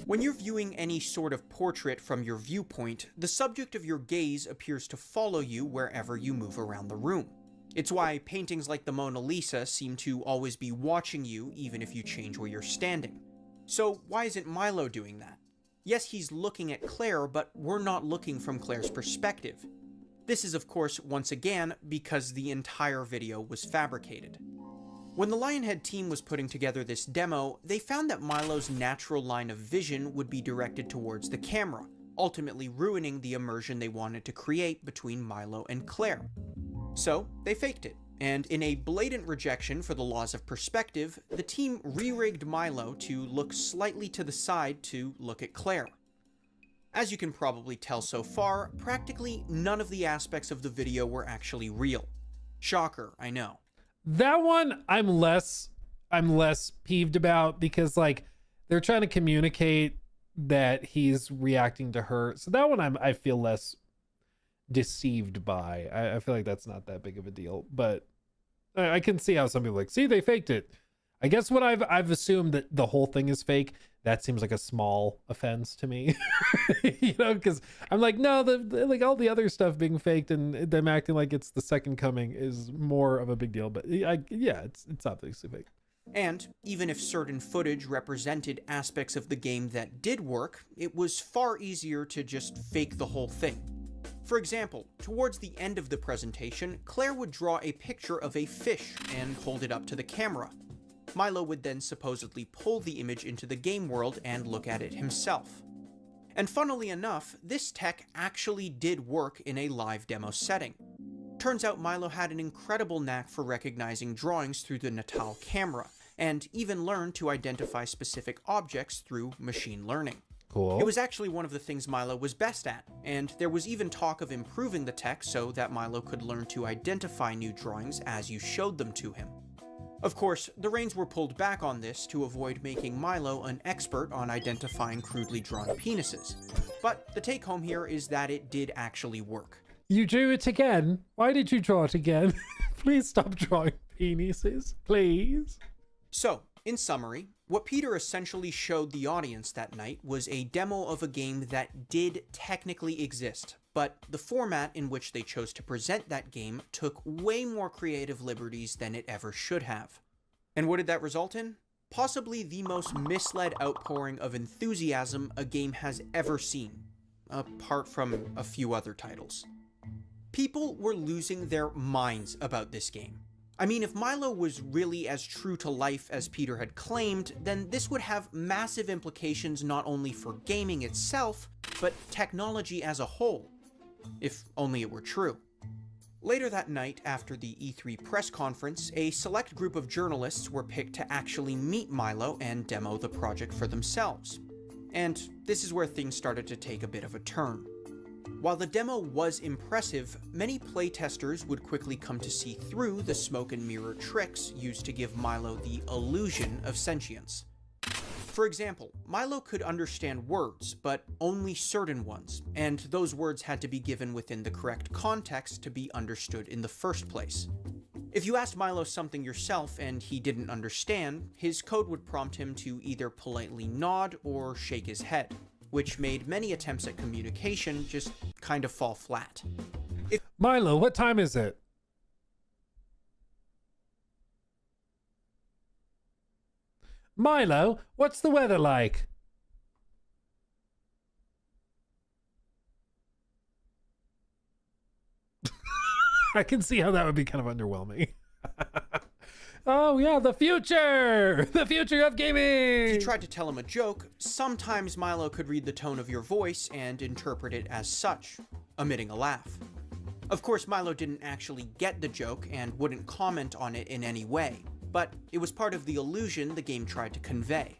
C: When you're viewing any sort of portrait from your viewpoint, the subject of your gaze appears to follow you wherever you move around the room. It's why paintings like the Mona Lisa seem to always be watching you even if you change where you're standing. So why isn't Milo doing that? Yes, he's looking at Claire, but we're not looking from Claire's perspective. This is, of course, once again, because the entire video was fabricated. When the Lionhead team was putting together this demo, they found that Milo's natural line of vision would be directed towards the camera, ultimately ruining the immersion they wanted to create between Milo and Claire. So, they faked it, and in a blatant rejection for the laws of perspective, the team re-rigged Milo to look slightly to the side to look at Claire. As you can probably tell so far, practically none of the aspects of the video were actually real. Shocker, I know.
A: That one I'm less peeved about because like they're trying to communicate that he's reacting to her. So that one I feel less deceived by. I feel like that's not that big of a deal, but I can see how some people are like, see, they faked it. I guess what I've assumed that the whole thing is fake. That seems like a small offense to me, you know, because I'm like, no, like all the other stuff being faked and them acting like it's the second coming is more of a big deal. But yeah, it's obviously fake.
C: And even if certain footage represented aspects of the game that did work, it was far easier to just fake the whole thing. For example, towards the end of the presentation, Claire would draw a picture of a fish and hold it up to the camera. Milo would then supposedly pull the image into the game world and look at it himself. And funnily enough, this tech actually did work in a live demo setting. Turns out Milo had an incredible knack for recognizing drawings through the Natal camera, and even learned to identify specific objects through machine learning.
A: Cool.
C: It was actually one of the things Milo was best at, and there was even talk of improving the tech so that Milo could learn to identify new drawings as you showed them to him. Of course, the reins were pulled back on this to avoid making Milo an expert on identifying crudely drawn penises. But the take home here is that it did actually work.
A: You drew it again? Why did you draw it again? Please stop drawing penises, please.
C: So, in summary, what Peter essentially showed the audience that night was a demo of a game that did technically exist, but the format in which they chose to present that game took way more creative liberties than it ever should have. And what did that result in? Possibly the most misled outpouring of enthusiasm a game has ever seen, apart from a few other titles. People were losing their minds about this game. I mean, if Milo was really as true to life as Peter had claimed, then this would have massive implications not only for gaming itself, but technology as a whole. If only it were true. Later that night, after the E3 press conference, a select group of journalists were picked to actually meet Milo and demo the project for themselves. And this is where things started to take a bit of a turn. While the demo was impressive, many playtesters would quickly come to see through the smoke and mirror tricks used to give Milo the illusion of sentience. For example, Milo could understand words, but only certain ones, and those words had to be given within the correct context to be understood in the first place. If you asked Milo something yourself and he didn't understand, his code would prompt him to either politely nod or shake his head, which made many attempts at communication just kind of fall flat.
A: Milo, what time is it? Milo, what's the weather like? I can see how that would be kind of underwhelming. Oh yeah, the future of gaming.
C: If you tried to tell him a joke, sometimes Milo could read the tone of your voice and interpret it as such, emitting a laugh. Of course, Milo didn't actually get the joke and wouldn't comment on it in any way, but it was part of the illusion the game tried to convey.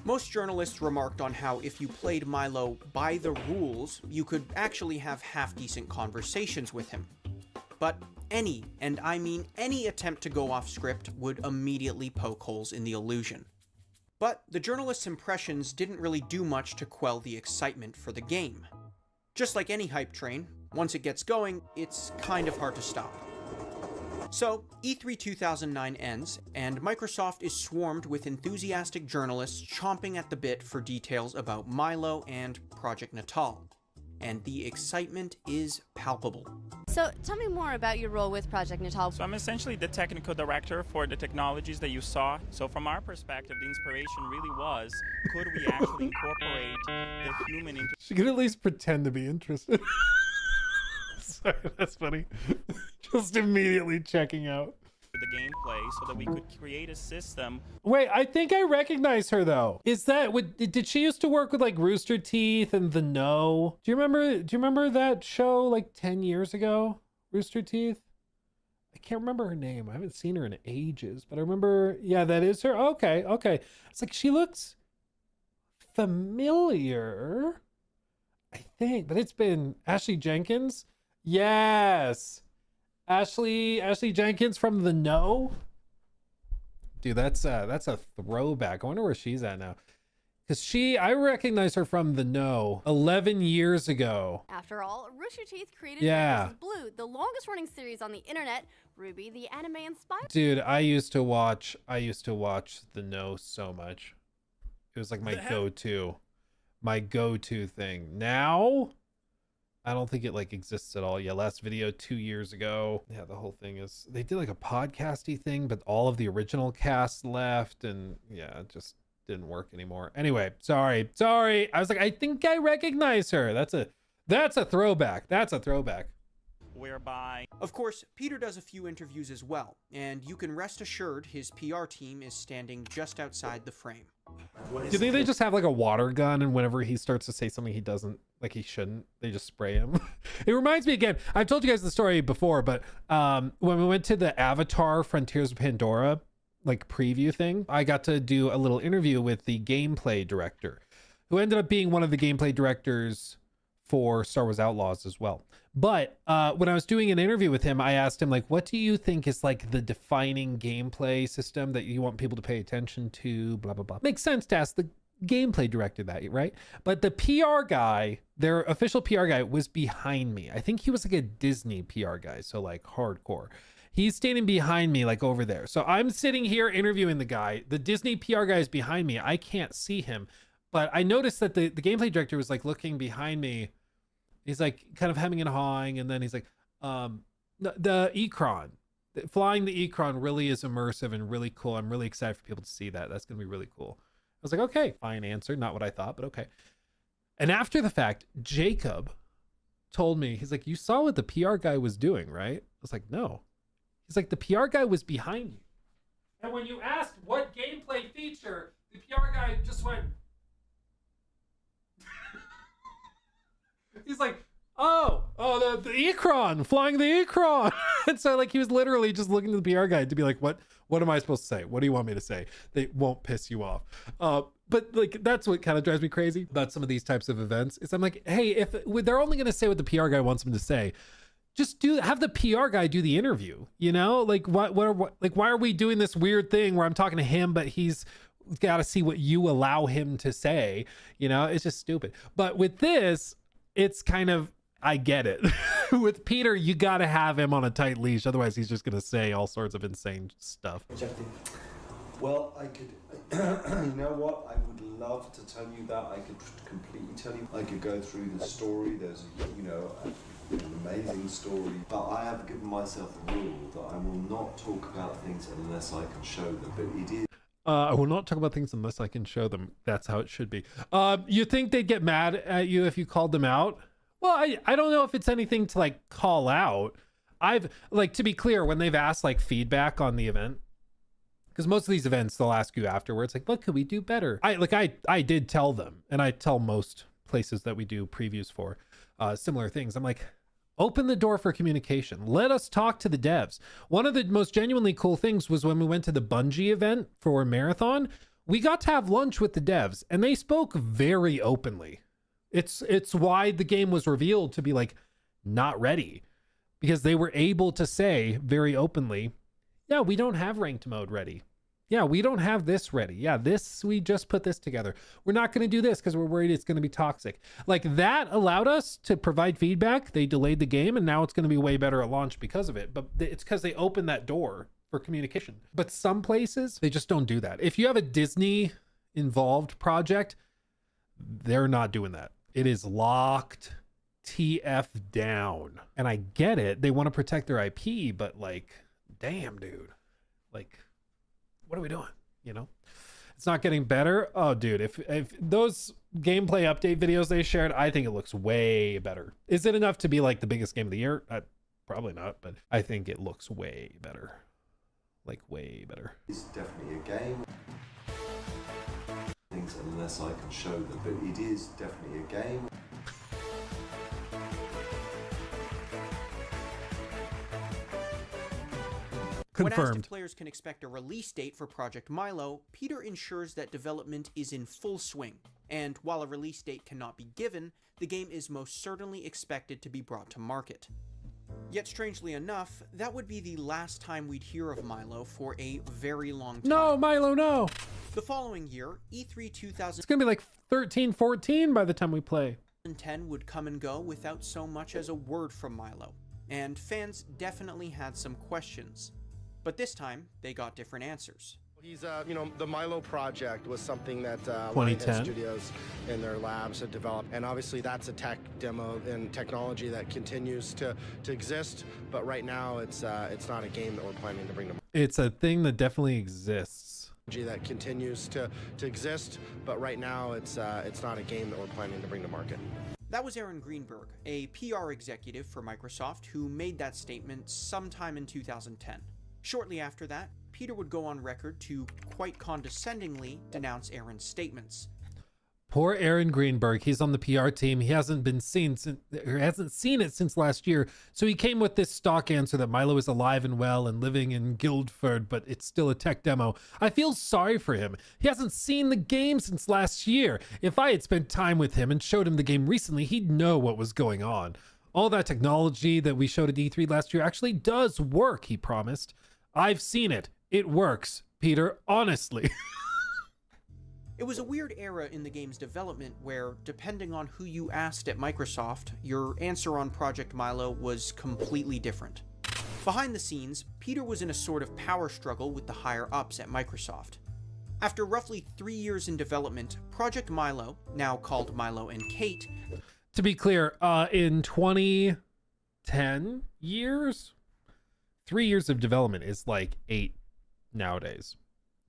C: Most journalists remarked on how if you played Milo by the rules, you could actually have half-decent conversations with him. But any, and I mean any attempt to go off script would immediately poke holes in the illusion. But the journalists' impressions didn't really do much to quell the excitement for the game. Just like any hype train, once it gets going, it's kind of hard to stop. So, E3 2009 ends, and Microsoft is swarmed with enthusiastic journalists chomping at the bit for details about Milo and Project Natal. And the excitement is palpable.
L: So tell me more about your role with Project Natal.
M: So I'm essentially the technical director for the technologies that you saw. So from our perspective, the inspiration really was, could we actually incorporate the human into...
A: She could at least pretend to be interested. Sorry, that's funny. Just immediately checking out
M: the gameplay so that we could create a system.
A: Wait, I think I recognize her though. Is that what did she used to work with, like Rooster Teeth and The No? Do you remember that show like 10 years ago? Rooster Teeth? I can't remember her name. I haven't seen her in ages, but I remember, yeah, that is her. Okay. It's like she looks familiar, I think, but it's been Ashley Jenkins. Yes. Ashley Jenkins from The No. Dude, that's a throwback. I wonder where she's at now. Because I recognize her from The No 11 years ago.
L: After all, Rooster Teeth created
A: Yeah.
L: Red vs. Blue, the longest running series on the internet. Ruby, the anime inspired.
A: Dude, I used to watch The No so much. It was like my go-to thing. Now, I don't think it like exists at all. Yeah, last video 2 years ago. Yeah, the whole thing is, they did like a podcasty thing, but all of the original cast left, and yeah, it just didn't work anymore. Anyway, sorry. I was like, I think I recognize her. That's a throwback.
M: Whereby,
C: of course, Peter does a few interviews as well, and you can rest assured his PR team is standing just outside the frame.
A: Do you think they just have like a water gun, and whenever he starts to say something he doesn't, like he shouldn't, they just spray him? It reminds me again, I've told you guys the story before, but when we went to the Avatar Frontiers of Pandora like preview thing, I got to do a little interview with the gameplay director, who ended up being one of the gameplay directors for Star Wars Outlaws as well. But when I was doing an interview with him, I asked him, like, what do you think is like the defining gameplay system that you want people to pay attention to, blah, blah, blah. Makes sense to ask the gameplay director that, right? But the PR guy, their official PR guy, was behind me. I think he was like a Disney PR guy, so like hardcore. He's standing behind me, like over there. So I'm sitting here interviewing the guy. The Disney PR guy is behind me. I can't see him. But I noticed that the gameplay director was like looking behind me. He's like kind of hemming and hawing, and then he's like, the Ecron, flying the Ecron really is immersive and really cool. I'm really excited for people to see that. That's going to be really cool. I was like, okay, fine answer. Not what I thought, but okay. And after the fact, Jacob told me, he's like, you saw what the PR guy was doing, right? I was like, no. He's like, the PR guy was behind you. And when you asked what gameplay feature, the PR guy just went, he's like, the Ecron, flying the Ecron. And so like he was literally just looking to the PR guy to be like, what am I supposed to say? What do you want me to say? They won't piss you off. But like that's what kind of drives me crazy about some of these types of events is I'm like, hey, if they're only going to say what the PR guy wants them to say, just have the PR guy do the interview, you know? Like why are we doing this weird thing where I'm talking to him, but he's got to see what you allow him to say, you know? It's just stupid. But with this, it's kind of, I get it. With Peter, you got to have him on a tight leash. Otherwise, he's just going to say all sorts of insane stuff.
H: Well, I could, you know what? I would love to tell you that. I could completely tell you. I could go through the story. There's, an amazing story. But I have given myself a rule that I will not talk about things unless I can show them. But it is.
A: I will not talk about things unless I can show them. That's how it should be. You think they'd get mad at you if you called them out? Well, I don't know if it's anything to like call out. I've like, to be clear, when they've asked like feedback on the event, because most of these events, they'll ask you afterwards, like, what could we do better? I did tell them, and I tell most places that we do previews for similar things. I'm like, open the door for communication. Let us talk to the devs. One of the most genuinely cool things was when we went to the Bungie event for Marathon, we got to have lunch with the devs, and they spoke very openly. It's why the game was revealed to be like not ready, because they were able to say very openly, yeah, we don't have ranked mode ready. Yeah, we don't have this ready. Yeah, we just put this together. We're not going to do this because we're worried it's going to be toxic. Like, that allowed us to provide feedback. They delayed the game, and now it's going to be way better at launch because of it. But it's because they opened that door for communication. But some places, they just don't do that. If you have a Disney involved project, they're not doing that. It is locked TF down. And I get it. They want to protect their IP, but like, damn, dude. Like, what are we doing? You know, it's not getting better. Oh, dude, if those gameplay update videos they shared, I think it looks way better. Is it enough to be like the biggest game of the year? Probably not, but I think it looks way better. Like, way better.
H: It's definitely a game. Things unless I can show them, but it is definitely a game.
A: Confirmed.
C: When asked if players can expect a release date for Project Milo, Peter ensures that development is in full swing, and while a release date cannot be given, the game is most certainly expected to be brought to market. Yet strangely enough, that would be the last time we'd hear of Milo for a very long time.
A: No, Milo, no!
C: The following year, E3 2000...
A: It's gonna be like 13, 14 by the time we play.
C: 2010 would come and go without so much as a word from Milo, and fans definitely had some questions. But this time, they got different answers.
N: He's, you know, the Milo project was something that
A: 2010
N: studios in their labs had developed, and obviously that's a tech demo and technology that continues to exist. But right now, it's not a game that we're planning to bring to market.
A: It's a thing that definitely exists.
N: That continues to exist, but right now, it's not a game that we're planning to bring to market.
C: That was Aaron Greenberg, a PR executive for Microsoft, who made that statement sometime in 2010. Shortly after that, Peter would go on record to quite condescendingly denounce Aaron's statements.
A: Poor Aaron Greenberg. He's on the PR team. He hasn't seen it since last year. So he came with this stock answer that Milo is alive and well and living in Guildford, but it's still a tech demo. I feel sorry for him. He hasn't seen the game since last year. If I had spent time with him and showed him the game recently, he'd know what was going on. All that technology that we showed at E3 last year actually does work, he promised. I've seen it. It works, Peter, honestly.
C: It was a weird era in the game's development where, depending on who you asked at Microsoft, your answer on Project Milo was completely different. Behind the scenes, Peter was in a sort of power struggle with the higher-ups at Microsoft. After roughly 3 years in development, Project Milo, now called Milo and Kate...
A: To be clear, in 2010 years... 3 years of development is like 8 nowadays.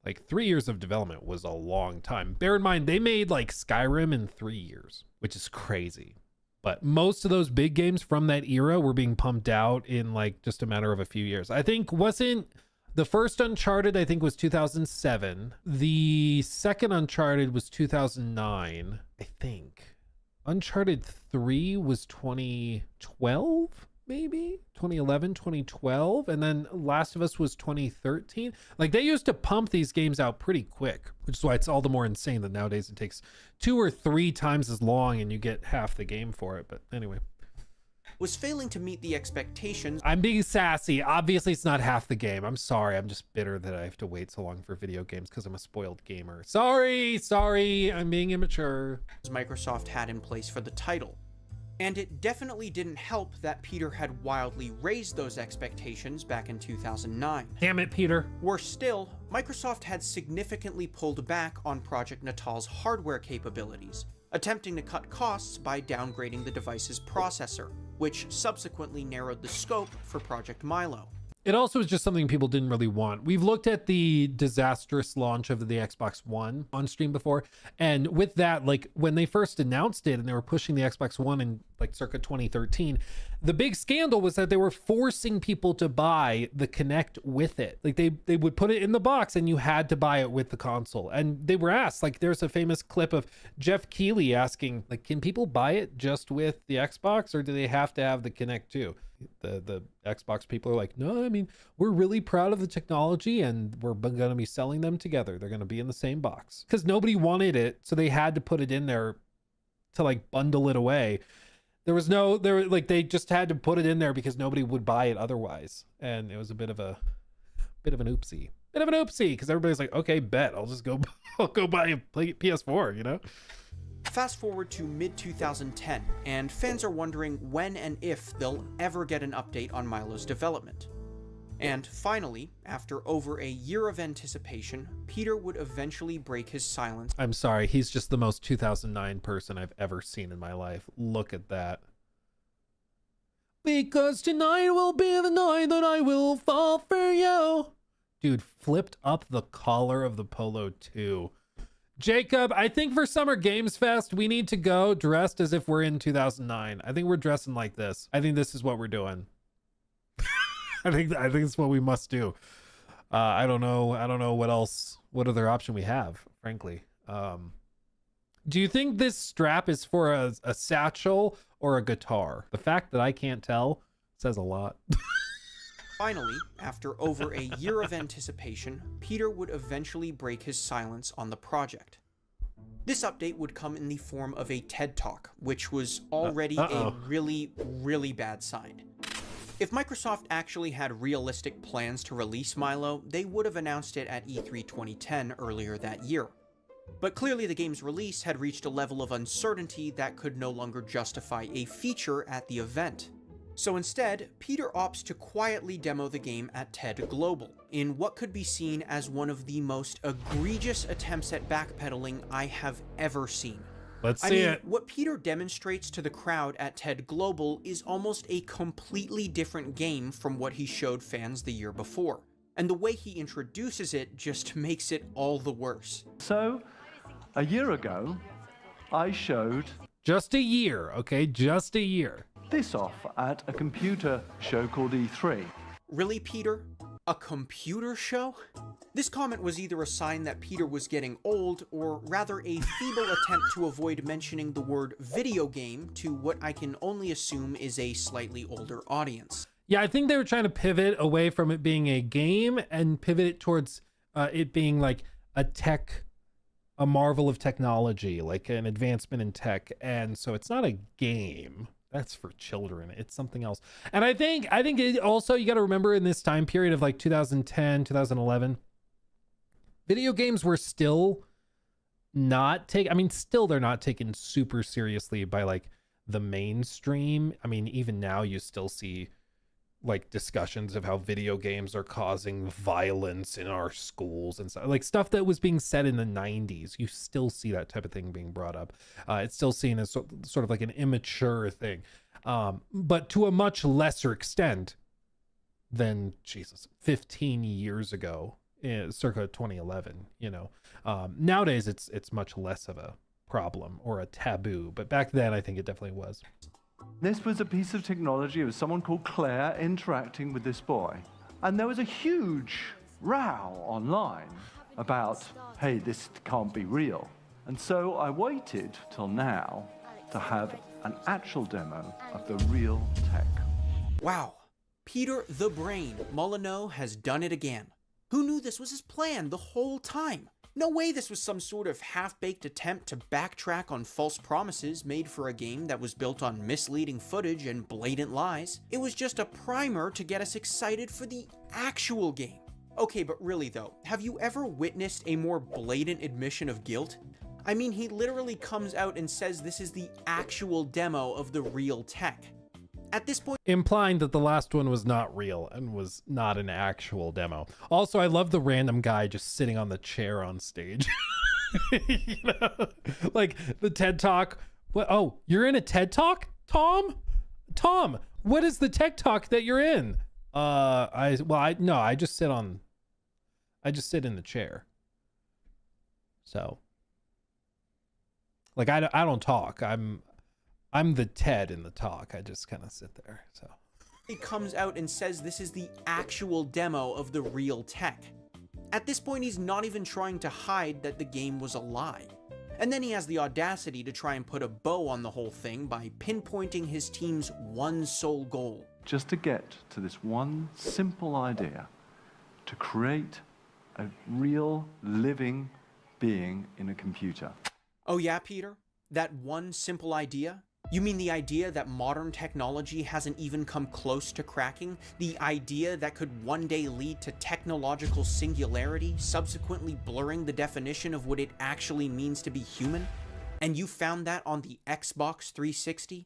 A: Like 3 years of development was a long time. Bear in mind, they made like Skyrim in 3 years, which is crazy. But most of those big games from that era were being pumped out in like just a matter of a few years. I think wasn't the first Uncharted, I think was 2007. The second Uncharted was 2009, I think. Uncharted 3 was 2012. Maybe 2011, 2012, and then Last of Us was 2013. Like, they used to pump these games out pretty quick, which is why it's all the more insane that nowadays it takes 2 or 3 times as long and you get half the game for it. But anyway,
C: was failing to meet the expectations.
A: I'm being sassy. Obviously, it's not half the game. I'm sorry. I'm just bitter that I have to wait so long for video games because I'm a spoiled gamer. Sorry. I'm being immature.
C: Microsoft had in place for the title. And it definitely didn't help that Peter had wildly raised those expectations back in 2009.
A: Damn it, Peter.
C: Worse still, Microsoft had significantly pulled back on Project Natal's hardware capabilities, attempting to cut costs by downgrading the device's processor, which subsequently narrowed the scope for Project Milo.
A: It also is just something people didn't really want. We've looked at the disastrous launch of the Xbox One on stream before. And with that, like when they first announced it and they were pushing the Xbox One in like circa 2013, the big scandal was that they were forcing people to buy the Kinect with it. Like they would put it in the box and you had to buy it with the console. And they were asked, like there's a famous clip of Jeff Keighley asking, like, can people buy it just with the Xbox or do they have to have the Kinect too? The Xbox people are like, no, I mean, we're really proud of the technology and we're going to be selling them together. They're going to be in the same box because nobody wanted it. So they had to put it in there to like bundle it away. They just had to put it in there because nobody would buy it otherwise. And it was a bit of an oopsie. Bit of an oopsie, because everybody's like, okay, bet. I'll just go, I'll go buy a PS4, you know?
C: Fast forward to mid-2010, and fans are wondering when and if they'll ever get an update on Milo's development. And finally, after over a year of anticipation, Peter would eventually break his silence.
A: I'm sorry, he's just the most 2009 person I've ever seen in my life. Look at that. Because tonight will be the night that I will fall for you. Dude, flipped up the collar of the polo too. Jacob, I think for Summer Games Fest, we need to go dressed as if we're in 2009. I think we're dressing like this. I think this is what we're doing. I think it's what we must do. I don't know what other option we have, frankly. Do you think this strap is for a satchel or a guitar? The fact that I can't tell says a lot.
C: Finally, after over a year of anticipation, Peter would eventually break his silence on the project. This update would come in the form of a TED Talk, which was already a really, really bad sign. If Microsoft actually had realistic plans to release Milo, they would have announced it at E3 2010 earlier that year. But clearly the game's release had reached a level of uncertainty that could no longer justify a feature at the event. So instead, Peter opts to quietly demo the game at TED Global, in what could be seen as one of the most egregious attempts at backpedaling I have ever seen.
A: Let's see it.
C: What Peter demonstrates to the crowd at TED Global is almost a completely different game from what he showed fans the year before. And the way he introduces it just makes it all the worse.
D: So, a year ago, I showed...
A: Just a year, okay? Just a year.
D: This off at a computer show called E3.
C: Really, Peter? A computer show? This comment was either a sign that Peter was getting old, or rather a feeble attempt to avoid mentioning the word video game to what I can only assume is a slightly older audience.
A: Yeah, I think they were trying to pivot away from it being a game and pivot it towards it being like a marvel of technology, like an advancement in tech. And so it's not a game. That's for children. It's something else. And I think it also, you got to remember in this time period of like 2010, 2011, video games were still not they're not taken super seriously by like the mainstream. I mean, even now you still see like discussions of how video games are causing violence in our schools and stuff, like stuff that was being said in the 90s. You still see that type of thing being brought up. It's still seen as sort of like an immature thing, but to a much lesser extent than 15 years ago, circa 2011. You know, nowadays it's much less of a problem or a taboo, but back then I think it definitely was.
D: This was a piece of technology. It was someone called Claire interacting with this boy. And there was a huge row online about, hey, this can't be real. And so I waited till now to have an actual demo of the real tech.
C: Wow. Peter the Brain Molyneux has done it again. Who knew this was his plan the whole time? No way this was some sort of half-baked attempt to backtrack on false promises made for a game that was built on misleading footage and blatant lies. It was just a primer to get us excited for the actual game. Okay, but really though, have you ever witnessed a more blatant admission of guilt? I mean, he literally comes out and says this is the actual demo of the real tech. At this point,
A: implying that the last one was not real and was not an actual demo. Also, I love the random guy just sitting on the chair on stage. You know, like the TED Talk. What? Oh, you're in a TED Talk, Tom? Tom, what is the TED Talk that you're in? I just sit in the chair. So, like, I don't talk. I'm the TED in the talk. I just kind of sit there. So
C: he comes out and says this is the actual demo of the real tech. At this point, he's not even trying to hide that the game was a lie. And then he has the audacity to try and put a bow on the whole thing by pinpointing his team's one sole goal.
D: Just to get to this one simple idea, to create a real living being in a computer.
C: Oh yeah, Peter? That one simple idea? You mean the idea that modern technology hasn't even come close to cracking? The idea that could one day lead to technological singularity, subsequently blurring the definition of what it actually means to be human? And you found that on the Xbox 360?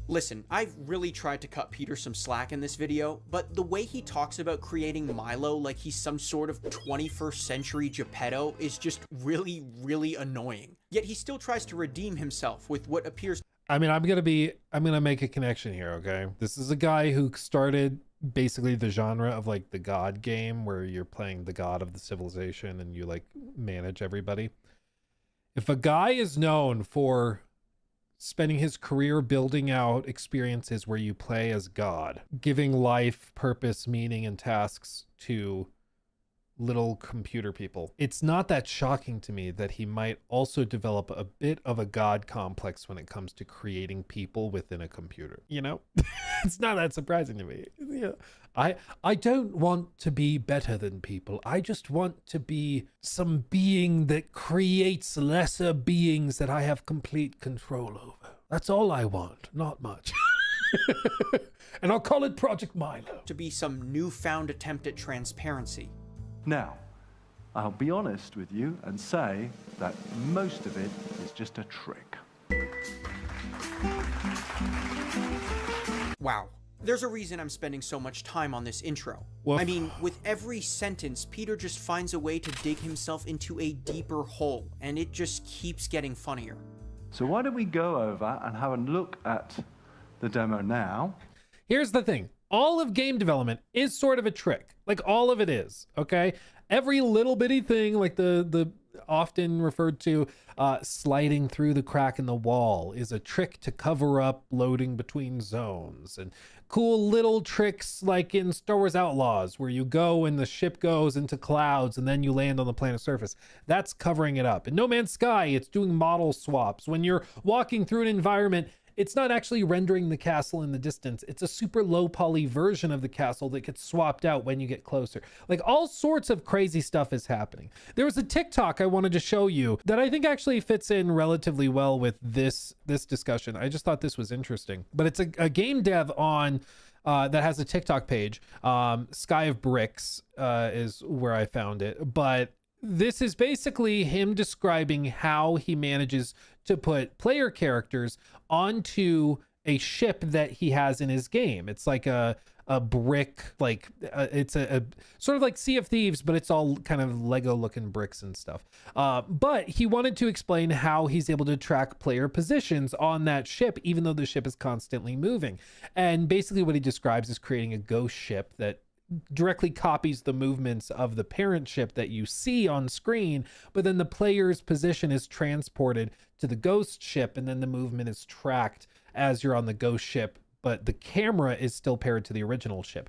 C: Listen, I've really tried to cut Peter some slack in this video, but the way he talks about creating Milo like he's some sort of 21st century Geppetto is just really annoying. Yet he still tries to redeem himself with what appears...
A: I mean, I'm gonna make a connection here, okay? This is a guy who started basically the genre of like the God game where you're playing the god of the civilization and you like manage everybody. If a guy is known for spending his career building out experiences where you play as God, giving life, purpose, meaning, and tasks to little computer people, it's not that shocking to me that he might also develop a bit of a God complex when it comes to creating people within a computer. You know, it's not that surprising to me. Yeah. I don't want to be better than people. I just want to be some being that creates lesser beings that I have complete control over. That's all I want, not much. And I'll call it Project Milo.
C: To be some newfound attempt at transparency.
D: Now, I'll be honest with you and say that most of it is just a trick.
C: Wow. There's a reason I'm spending so much time on this intro.
A: Woof.
C: I mean, with every sentence, Peter just finds a way to dig himself into a deeper hole, and it just keeps getting funnier.
D: So why don't we go over and have a look at the demo now?
A: Here's the thing. All of game development is sort of a trick. Like all of it is, okay? Every little bitty thing, like the often referred to sliding through the crack in the wall, is a trick to cover up loading between zones. And cool little tricks like in Star Wars Outlaws, where you go and the ship goes into clouds and then you land on the planet's surface. That's covering it up. In No Man's Sky, it's doing model swaps. When you're walking through an environment, it's not actually rendering the castle in the distance. It's a super low poly version of the castle that gets swapped out when you get closer. Like all sorts of crazy stuff is happening. There was a TikTok I wanted to show you that I think actually fits in relatively well with this discussion. I just thought this was interesting. But it's a game dev on that has a TikTok page. Sky of Bricks is where I found it. But this is basically him describing how he manages to put player characters onto a ship that he has in his game. It's like a brick, like it's a sort of like Sea of Thieves, but it's all kind of Lego looking bricks and stuff. But he wanted to explain how he's able to track player positions on that ship, even though the ship is constantly moving. And basically what he describes is creating a ghost ship that directly copies the movements of the parent ship that you see on screen, but then the player's position is transported to the ghost ship, and then the movement is tracked as you're on the ghost ship, but the camera is still paired to the original ship.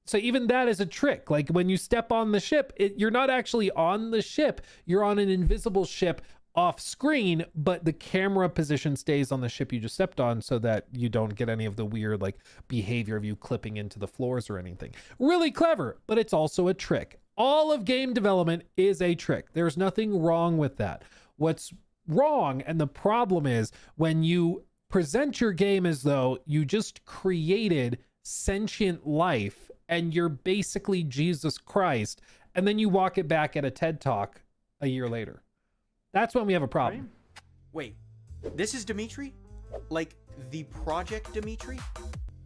A: So even that is a trick. Like when you step on the ship, you're not actually on the ship, you're on an invisible ship off screen, but the camera position stays on the ship you just stepped on so that you don't get any of the weird like behavior of you clipping into the floors or anything. Really clever, but it's also a trick. All of game development is a trick. There's nothing wrong with that. What's wrong and the problem is when you present your game as though you just created sentient life and you're basically Jesus Christ, and then you walk it back at a TED Talk a year later. That's when we have a problem.
C: Wait, this is Dimitri? Like the project Dimitri?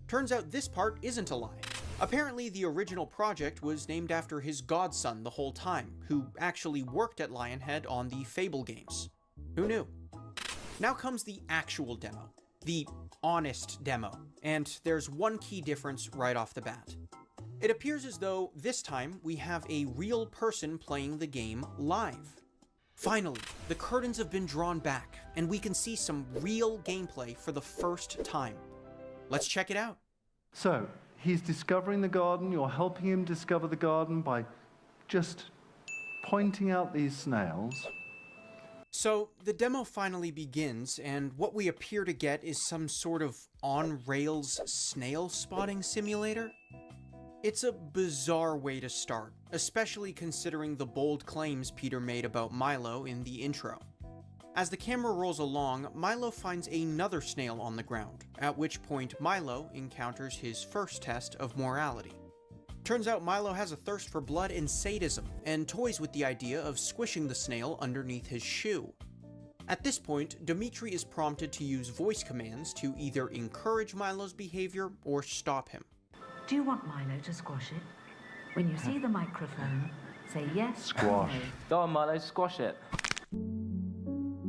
C: Turns out this part isn't a lie. Apparently the original project was named after his godson the whole time, who actually worked at Lionhead on the Fable games. Who knew? Now comes the actual demo, the honest demo, and there's one key difference right off the bat. It appears as though this time we have a real person playing the game live. Finally, the curtains have been drawn back, and we can see some real gameplay for the first time. Let's check it out.
D: So, he's discovering the garden, you're helping him discover the garden by just pointing out these snails.
C: So, the demo finally begins, and what we appear to get is some sort of on-rails snail spotting simulator. It's a bizarre way to start, especially considering the bold claims Peter made about Milo in the intro. As the camera rolls along, Milo finds another snail on the ground, at which point Milo encounters his first test of morality. Turns out Milo has a thirst for blood and sadism, and toys with the idea of squishing the snail underneath his shoe. At this point, Dimitri is prompted to use voice commands to either encourage Milo's behavior or stop him.
O: Do you want Milo to squash it? When you see the microphone, say yes.
D: Squash.
O: Or
J: Go on, Milo, squash it.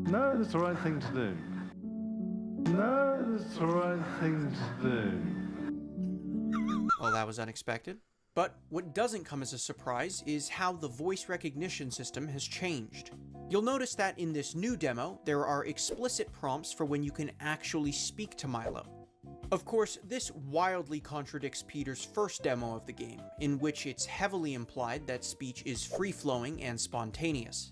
D: No, that's the right thing to do. No, that's the right thing to do.
C: Well, that was unexpected. But what doesn't come as a surprise is how the voice recognition system has changed. You'll notice that in this new demo, there are explicit prompts for when you can actually speak to Milo. Of course, this wildly contradicts Peter's first demo of the game, in which it's heavily implied that speech is free-flowing and spontaneous.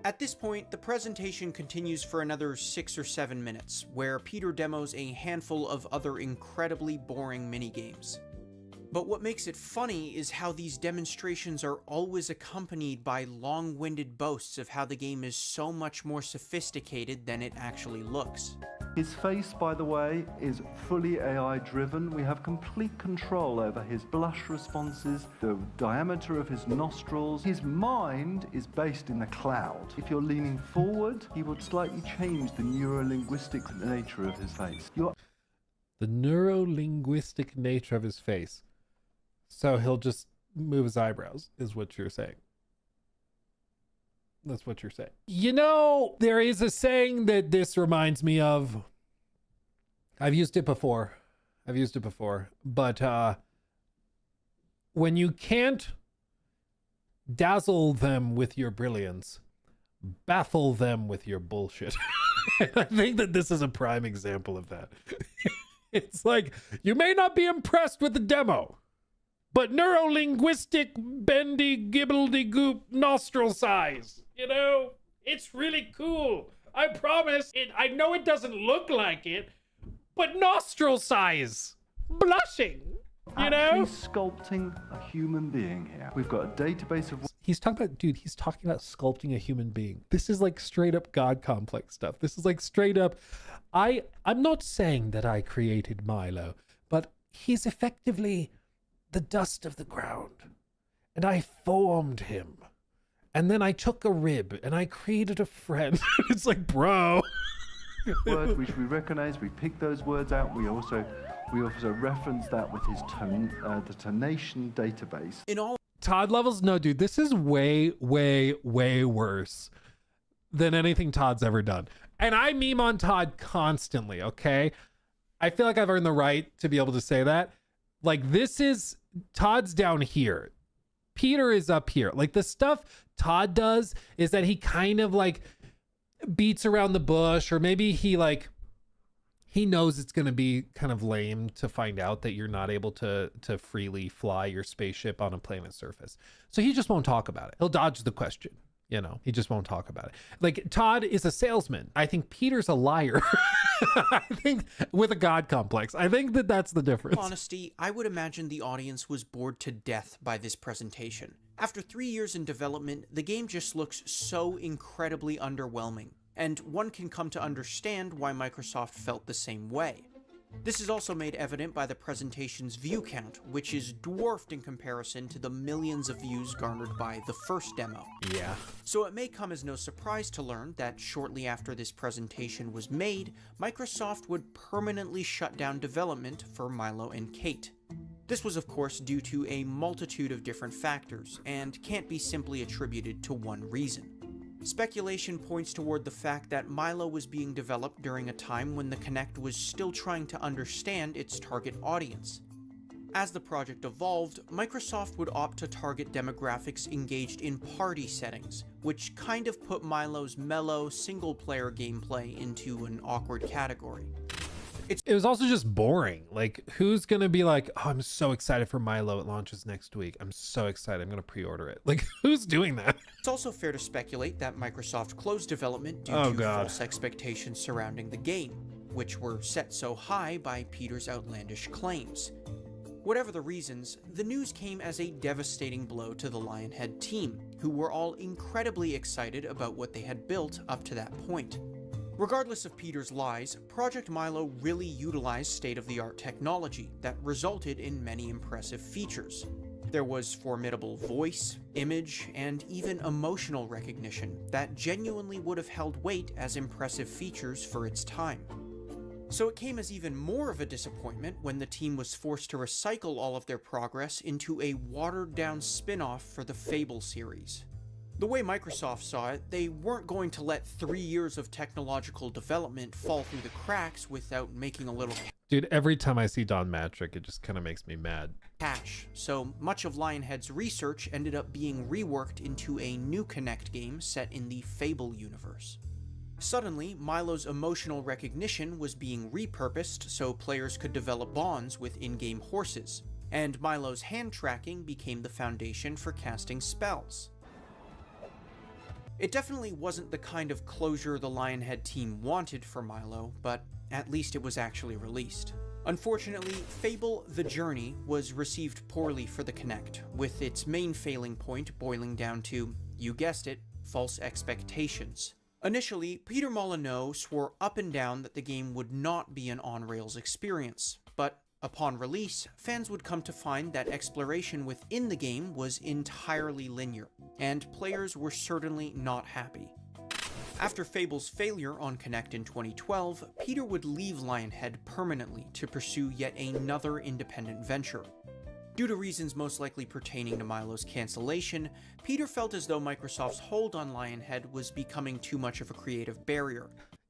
C: At this point, the presentation continues for another 6 or 7 minutes, where Peter demos a handful of other incredibly boring minigames. But what makes it funny is how these demonstrations are always accompanied by long-winded boasts of how the game is so much more sophisticated than it actually looks.
D: His face, by the way, is fully AI-driven. We have complete control over his blush responses, the diameter of his nostrils. His mind is based in the cloud. If you're leaning forward, he will slightly change the neuro-linguistic nature of his face.
A: The neuro-linguistic nature of his face. So he'll just move his eyebrows, is what you're saying. That's what you're saying. You know, there is a saying that this reminds me of. I've used it before. But when you can't dazzle them with your brilliance, baffle them with your bullshit. I think that this is a prime example of that. It's like, you may not be impressed with the demo, but neuro-linguistic bendy gibbledy goop nostril size. You know, it's really cool. I promise. I know it doesn't look like it, but nostril size. Blushing. You know?
D: Actually sculpting a human being here. We've got a database of...
A: He's talking about sculpting a human being. This is like straight up God complex stuff. This is like straight up... I'm not saying that I created Milo, but he's effectively the dust of the ground. And I formed him. And then I took a rib and I created a friend. It's like, bro.
D: Words which we recognize, we pick those words out. We also reference that with his the tonation database.
C: In all
A: Todd levels, no, dude, this is way, way, way worse than anything Todd's ever done. And I meme on Todd constantly, okay? I feel like I've earned the right to be able to say that. Like, this is, Todd's down here. Peter is up here. Like, the stuff Todd does is that he kind of like beats around the bush, or maybe he knows it's going to be kind of lame to find out that you're not able to freely fly your spaceship on a planet's surface. So he just won't talk about it. He'll dodge the question. You know, he just won't talk about it. Like, Todd is a salesman. I think Peter's a liar. I think with a God complex. I think that that's the difference.
C: Honesty, I would imagine the audience was bored to death by this presentation. After 3 years in development, the game just looks so incredibly underwhelming, and one can come to understand why Microsoft felt the same way. This is also made evident by the presentation's view count, which is dwarfed in comparison to the millions of views garnered by the first demo.
A: Yeah.
C: So it may come as no surprise to learn that shortly after this presentation was made, Microsoft would permanently shut down development for Milo and Kate. This was of course due to a multitude of different factors, and can't be simply attributed to one reason. Speculation points toward the fact that Milo was being developed during a time when the Kinect was still trying to understand its target audience. As the project evolved, Microsoft would opt to target demographics engaged in party settings, which kind of put Milo's mellow, single-player gameplay into an awkward category.
A: It was also just boring. Like, who's gonna be like, oh, I'm so excited for Milo, it launches next week, I'm so excited, I'm gonna pre-order it. Like, who's doing that?
C: It's also fair to speculate that Microsoft closed development due to false expectations surrounding the game, which were set so high by Peter's outlandish claims. Whatever the reasons, the news came as a devastating blow to the Lionhead team, who were all incredibly excited about what they had built up to that point. Regardless of Peter's lies, Project Milo really utilized state-of-the-art technology that resulted in many impressive features. There was formidable voice, image, and even emotional recognition that genuinely would have held weight as impressive features for its time. So it came as even more of a disappointment when the team was forced to recycle all of their progress into a watered-down spin-off for the Fable series. The way Microsoft saw it, they weren't going to let 3 years of technological development fall through the cracks without making a little
A: Dude, every time I see Don Matrick, it just kind of makes me mad.
C: cash, so much of Lionhead's research ended up being reworked into a new Kinect game set in the Fable universe. Suddenly, Milo's emotional recognition was being repurposed so players could develop bonds with in-game horses, and Milo's hand tracking became the foundation for casting spells. It definitely wasn't the kind of closure the Lionhead team wanted for Milo, but at least it was actually released. Unfortunately, Fable the Journey was received poorly for the Kinect, with its main failing point boiling down to, you guessed it, false expectations. Initially, Peter Molyneux swore up and down that the game would not be an on-rails experience, but upon release, fans would come to find that exploration within the game was entirely linear, and players were certainly not happy. After Fable's failure on Kinect in 2012, Peter would leave Lionhead permanently to pursue yet another independent venture. Due to reasons most likely pertaining to Milo's cancellation, Peter felt as though Microsoft's hold on Lionhead was becoming too much of a creative barrier.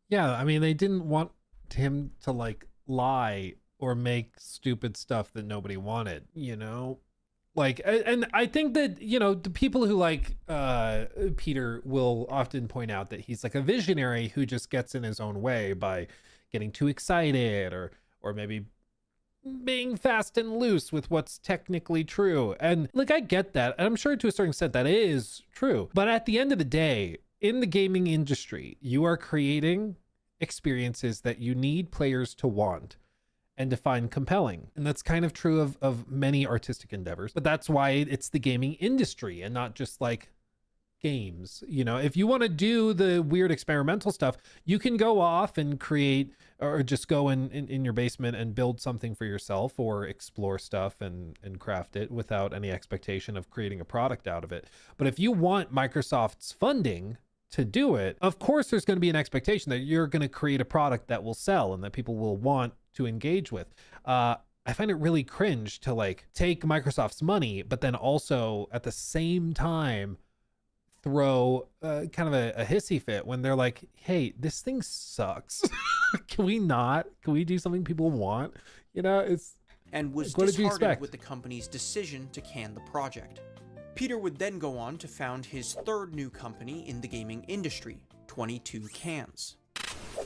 A: Yeah, I mean, they didn't want him to, like, lie or make stupid stuff that nobody wanted, you know? Like, and I think that, you know, the people who like Peter will often point out that he's like a visionary who just gets in his own way by getting too excited or maybe being fast and loose with what's technically true. And like, I get that. And I'm sure to a certain extent that is true. But at the end of the day, in the gaming industry, you are creating experiences that you need players to want and to find compelling. And that's kind of true of many artistic endeavors, but that's why it's the gaming industry and not just like games. You know, if you want to do the weird experimental stuff, you can go off and create, or just go in your basement and build something for yourself or explore stuff and craft it without any expectation of creating a product out of it. But if you want Microsoft's funding to do it, of course there's going to be an expectation that you're going to create a product that will sell and that people will want to engage with. I find it really cringe to like take Microsoft's money, but then also at the same time throw kind of a hissy fit when they're like, hey, this thing sucks. Can we do something people want? You know, it's...
C: And was
A: like,
C: disheartened with the company's decision to can the project. Peter would then go on to found his third new company in the gaming industry, 22 Cans.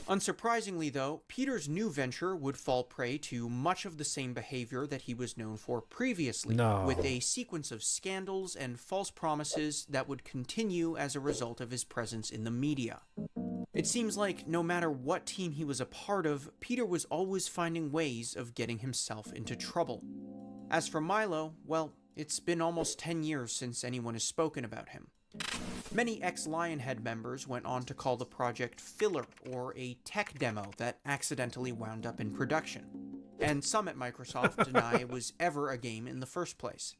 C: Unsurprisingly though, Peter's new venture would fall prey to much of the same behavior that he was known for previously, with a sequence of scandals and false promises that would continue as a result of his presence in the media. It seems like no matter what team he was a part of, Peter was always finding ways of getting himself into trouble. As for Milo, well, it's been almost 10 years since anyone has spoken about him. Many ex-Lionhead members went on to call the project filler or a tech demo that accidentally wound up in production, and some at Microsoft deny it was ever a game in the first place.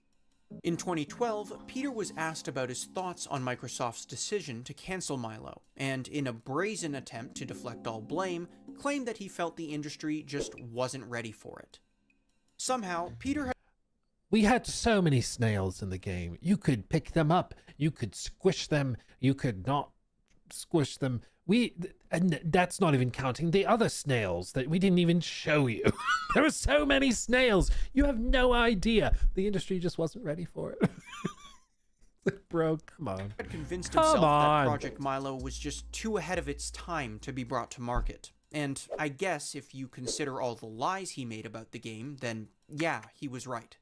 C: In 2012, Peter was asked about his thoughts on Microsoft's decision to cancel Milo, and in a brazen attempt to deflect all blame, claimed that he felt the industry just wasn't ready for it. Somehow, Peter had
A: We had so many snails in the game. You could pick them up, you could squish them, you could not squish them. And that's not even counting the other snails that we didn't even show you. There were so many snails. You have no idea. The industry just wasn't ready for it. Like, bro, come on.
C: Had convinced himself that Project Milo was just too ahead of its time to be brought to market. And I guess if you consider all the lies he made about the game, then yeah, he was right.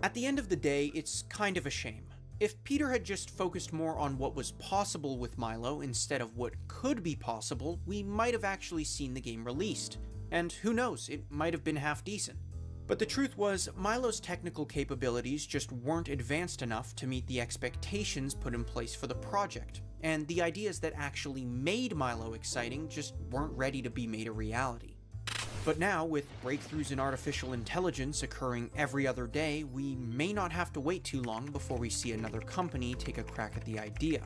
C: At the end of the day, it's kind of a shame. If Peter had just focused more on what was possible with Milo instead of what could be possible, we might have actually seen the game released. And who knows, it might have been half decent. But the truth was, Milo's technical capabilities just weren't advanced enough to meet the expectations put in place for the project, and the ideas that actually made Milo exciting just weren't ready to be made a reality. But now, with breakthroughs in artificial intelligence occurring every other day, we may not have to wait too long before we see another company take a crack at the idea.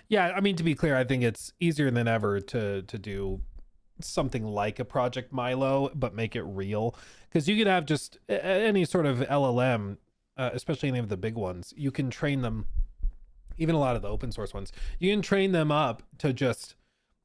A: Yeah, I mean, to be clear, I think it's easier than ever to do something like a Project Milo, but make it real. Because you could have just any sort of LLM, especially any of the big ones, you can train them, even a lot of the open source ones, you can train them up to just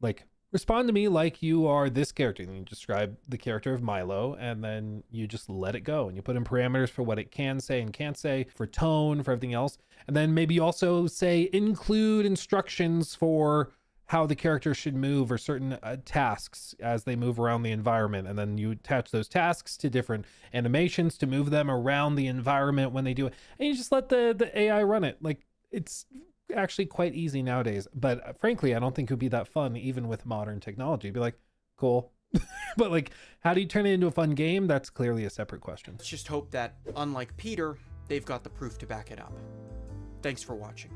A: like, respond to me like you are this character. And you describe the character of Milo, and then you just let it go. And you put in parameters for what it can say and can't say, for tone, for everything else. And then maybe you also say, include instructions for how the character should move, or certain tasks as they move around the environment. And then you attach those tasks to different animations to move them around the environment when they do it. And you just let the AI run it. Like, it's actually quite easy nowadays, but frankly, I don't think it would be that fun even with modern technology. It'd be like, cool. But like, how do you turn it into a fun game? That's clearly a separate question.
C: Let's just hope that, unlike Peter, they've got the proof to back it up. Thanks for watching.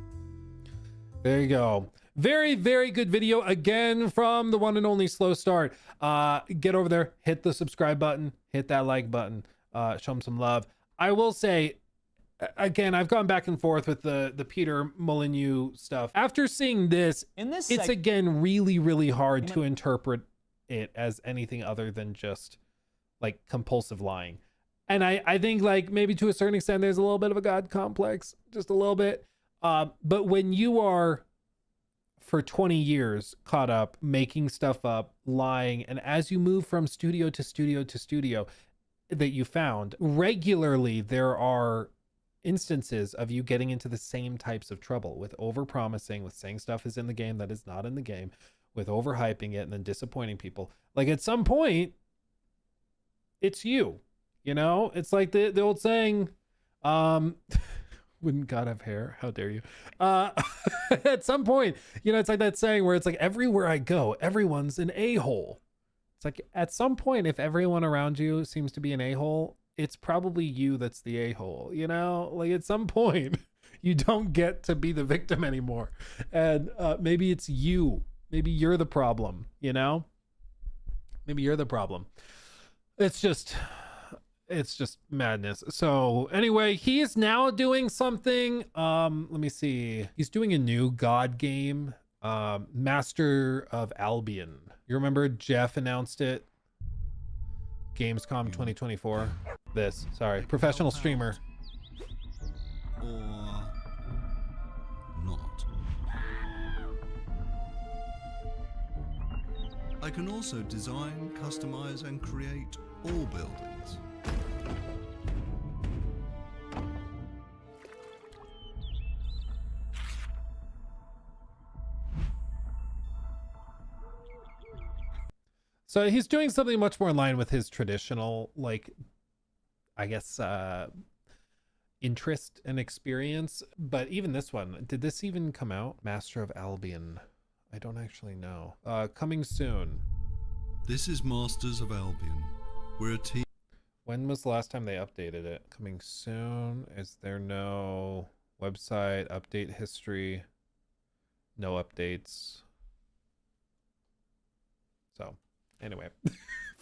A: There you go. Very, very good video again from the one and only Slow Start. Get over there, hit the subscribe button, hit that like button, show them some love. I will say, again, I've gone back and forth with the Peter Molyneux stuff. After seeing this, it's again really, really hard to interpret it as anything other than just like compulsive lying. And I think like maybe to a certain extent, there's a little bit of a God complex, just a little bit. But when you are for 20 years caught up, making stuff up, lying, and as you move from studio to studio to studio that you found, regularly there are instances of you getting into the same types of trouble with overpromising, with saying stuff is in the game that is not in the game, with overhyping it and then disappointing people. Like at some point, it's you know, it's like the old saying, wouldn't God have hair? How dare you? At some point, you know, it's like that saying where it's like, everywhere I go, everyone's an a-hole. It's like at some point, if everyone around you seems to be an a-hole, it's probably you that's the a-hole, you know? Like at some point, you don't get to be the victim anymore. And maybe it's you. Maybe you're the problem, you know? Maybe you're the problem. It's just madness. So anyway, he is now doing something. Let me see. He's doing a new God game, Master of Albion. You remember Jeff announced it? Gamescom 2024. Professional streamer.
P: Or not. I can also design, customize, and create all buildings.
A: So he's doing something much more in line with his traditional, like, I guess, interest and experience. But even this one, did this even come out? Master of Albion. I don't actually know. Coming soon.
P: This is Masters of Albion. We're a team.
A: When was the last time they updated it? Coming soon. Is there no website, update history? No updates. So anyway,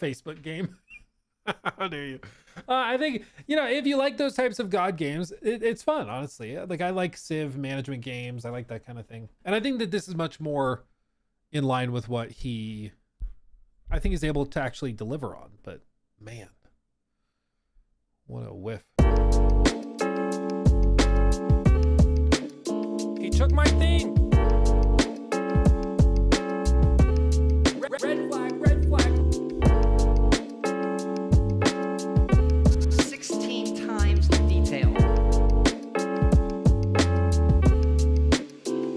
A: Facebook game. How dare you? I think, you know, if you like those types of God games, it's fun, honestly. Like, I like Civ management games. I like that kind of thing. And I think that this is much more in line with what I think he's able to actually deliver on. But man, what a whiff.